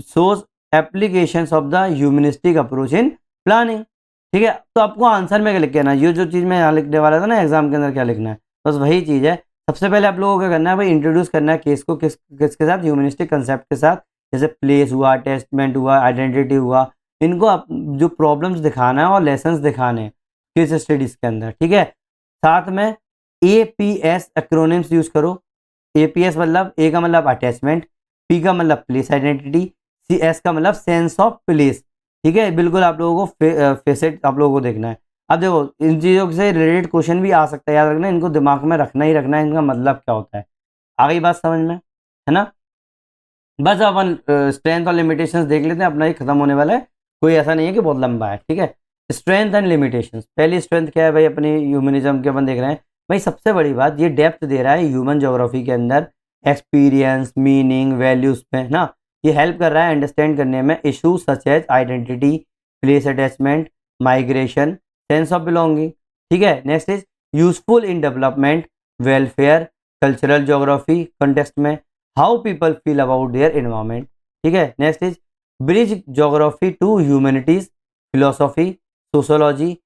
source applications of the humanistic approach in planning, ठीक है। तो आपको आंसर में क्या लिख के आना, ये जो चीज़ मैं यहाँ लिखने वाला था ना एग्जाम के अंदर क्या लिखना है, बस वही चीज़ है। सबसे पहले आप लोगों को क्या करना है भाई, इंट्रोड्यूस करना है केस को किसके साथ, ह्यूमनिस्टिक कंसेप्ट के साथ, जैसे प्लेस हुआ, अटैचमेंट हुआ, आइडेंटिटी हुआ, इनको आप जो प्रॉब्लम्स दिखाना है और लेसन्स दिखाने हैं केस स्टडीज के अंदर, ठीक है। साथ में APS एक्रोनिम्स यूज करो। APS मतलब A का मतलब अटैचमेंट, P का मतलब प्लेस आइडेंटिटी, CS का मतलब सेंस ऑफ प्लेस, ठीक है। बिल्कुल आप लोगों को फेसेट आप लोगों को देखना है। अब देखो इन चीज़ों से रिलेटेड क्वेश्चन भी आ सकता है, याद रखना, इनको दिमाग में रखना ही रखना है, इनका मतलब क्या होता है। आ गई बात समझ में, है ना। बस अपन स्ट्रेंथ और लिमिटेशंस देख लेते हैं, अपना ही खत्म होने वाला है, कोई ऐसा नहीं है कि बहुत लंबा है, ठीक है। स्ट्रेंथ एंड लिमिटेशंस, पहली स्ट्रेंथ क्या है भाई अपनी ह्यूमनिज्म के, अपन देख रहे हैं भाई सबसे बड़ी बात ये डेप्थ दे रहा है ह्यूमन ज्योग्राफी के अंदर, एक्सपीरियंस, मीनिंग, वैल्यूज पे, है ना। ये हेल्प कर रहा है अंडरस्टैंड करने में issues such as identity, place attachment, migration, sense of belonging, ठीक है। Next is useful in development, welfare, cultural geography context में, how people feel about their environment, ठीक है। Next is bridge geography to humanities, philosophy, sociology,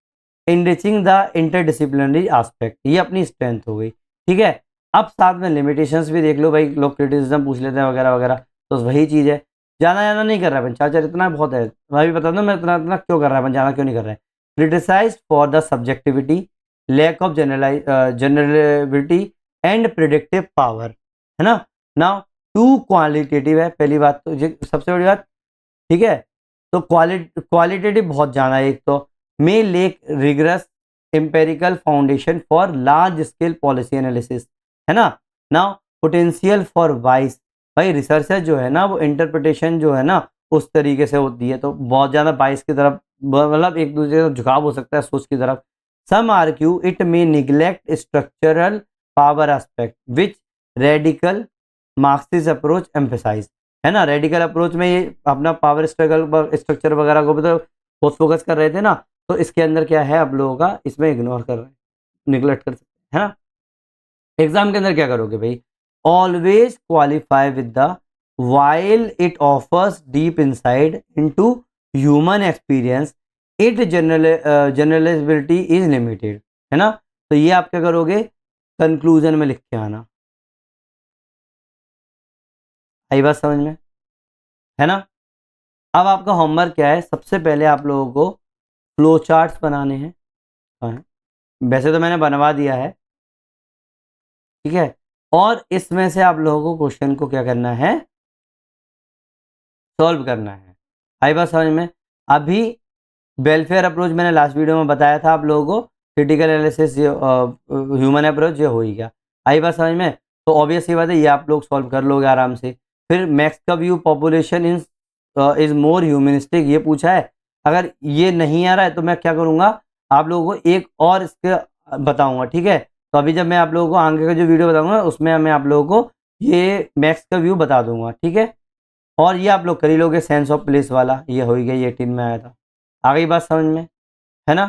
enriching the interdisciplinary aspect, ये अपनी strength हो गई, ठीक है। अब साथ में लिमिटेशंस भी देख लो भाई, लोग क्रिटिसिज्म पूछ लेते हैं वगैरह वगैरह, तो वही चीज़ है। जाना जाना नहीं कर रहा है चाचा, इतना बहुत है, मैं भी बता दूं मैं इतना इतना क्यों कर रहा है, जाना क्यों नहीं कर रहा है। Criticize for the subjectivity, lack of generality and predictive power, है ना। नाउ टू क्वालिटेटिव है पहली बात, तो ये सबसे बड़ी बात, ठीक है। तो क्वालिटेटिव बहुत जाना है, एक तो may lack rigorous empirical foundation for large scale policy analysis, है ना। नाउ पोटेंशियल फॉर वाइस, भाई रिसर्चर जो है ना वो इंटरप्रिटेशन जो है ना उस तरीके से होती है, तो बहुत ज़्यादा बाइस की तरफ, मतलब एक दूसरे का झुकाव हो सकता है सोच की तरफ। Some argue it may neglect structural power aspect which radical Marxist approach emphasize, है ना। रेडिकल अप्रोच में ये अपना पावर स्ट्रगल स्ट्रक्चर वगैरह को भी तो बहुत फोकस कर रहे थे ना, तो इसके अंदर क्या है आप लोगों का, इसमें इग्नोर कर रहे हैं, निगलेक्ट कर सकते हैं, है ना। एग्जाम के अंदर क्या करोगे भाई, always qualify with the while it offers deep inside into human experience, it generalisability is limited, है ना। तो ये आप क्या करोगे, कंक्लूजन में लिख के आना। आई बात समझ में, है ना। अब आपका होमवर्क क्या है, सबसे पहले आप लोगों को फ्लो चार्ट्स बनाने हैं। हाँ, वैसे तो मैंने बनवा दिया है, ठीक है। और इसमें से आप लोगों को क्वेश्चन को क्या करना है, सॉल्व करना है। आई बात समझ में। अभी वेलफेयर अप्रोच मैंने लास्ट वीडियो में बताया था आप लोगों को, क्रिटिकल एनालिसिस ह्यूमन अप्रोच ये हो ही गया। आई बात समझ में। तो ऑब्वियस ही बात है ये आप लोग सॉल्व कर लोगे आराम से। फिर मैक्स का view population is more humanistic, ये पूछा है। अगर ये नहीं आ रहा है तो मैं क्या करूँगा, आप लोगों को एक और इसके बताऊँगा, ठीक है। तो अभी जब मैं आप लोगों को आगे का जो वीडियो बताऊँगा उसमें मैं आप लोगों को ये मैक्स का व्यू बता दूंगा, ठीक है। और ये आप लोग कर ही लोगे, सेंस ऑफ प्लेस वाला ये हो ही गई, 18 में आया था। आ गई बात समझ में, है ना।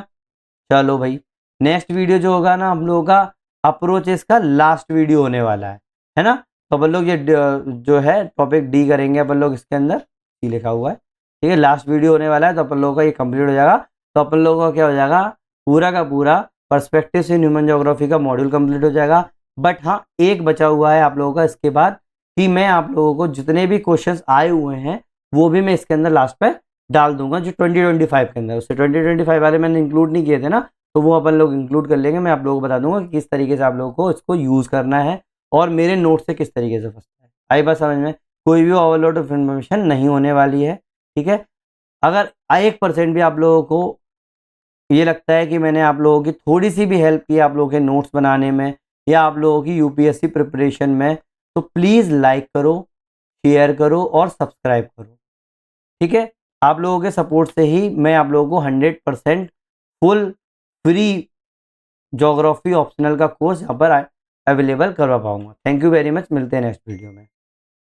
चलो भाई, नेक्स्ट वीडियो जो होगा ना हम लोगों का अप्रोच, इसका लास्ट वीडियो होने वाला है ना। तो अपन लोग ये जो है टॉपिक डी करेंगे अपन लोग, इसके अंदर डी लिखा हुआ है, ठीक है। लास्ट वीडियो होने वाला है तो अपन लोगों का ये कंप्लीट हो जाएगा। तो अपन लोगों का क्या हो जाएगा, पूरा का पूरा पर्सपेक्टिव इन ह्यूमन ज्योग्राफी का मॉड्यूल कंप्लीट हो जाएगा। बट हाँ एक बचा हुआ है आप लोगों का इसके बाद, कि मैं आप लोगों को जितने भी क्वेश्चंस आए हुए हैं वो भी मैं इसके अंदर लास्ट पे डाल दूंगा, जो 2025 के अंदर, उससे 2025 वाले मैंने इंक्लूड नहीं किए थे ना, तो वो अपन लोग इंक्लूड कर लेंगे। मैं आप लोगों को बता दूंगा कि किस तरीके से आप लोगों को इसको यूज़ करना है और मेरे नोट से किस तरीके से फंसता है। आई बात समझ में, कोई भी ओवरलोड ऑफ इन्फॉर्मेशन नहीं होने वाली है, ठीक है। अगर 1% भी आप लोगों को ये लगता है कि मैंने आप लोगों की थोड़ी सी भी हेल्प की आप लोगों के नोट्स बनाने में या आप लोगों की यूपीएससी प्रिपरेशन में, तो प्लीज़ लाइक करो, शेयर करो और सब्सक्राइब करो, ठीक है। आप लोगों के सपोर्ट से ही मैं आप लोगों को 100% फुल फ्री ज्योग्राफी ऑप्शनल का कोर्स यहाँ पर अवेलेबल करवा पाऊंगा। थैंक यू वेरी मच, मिलते हैं नेक्स्ट वीडियो में।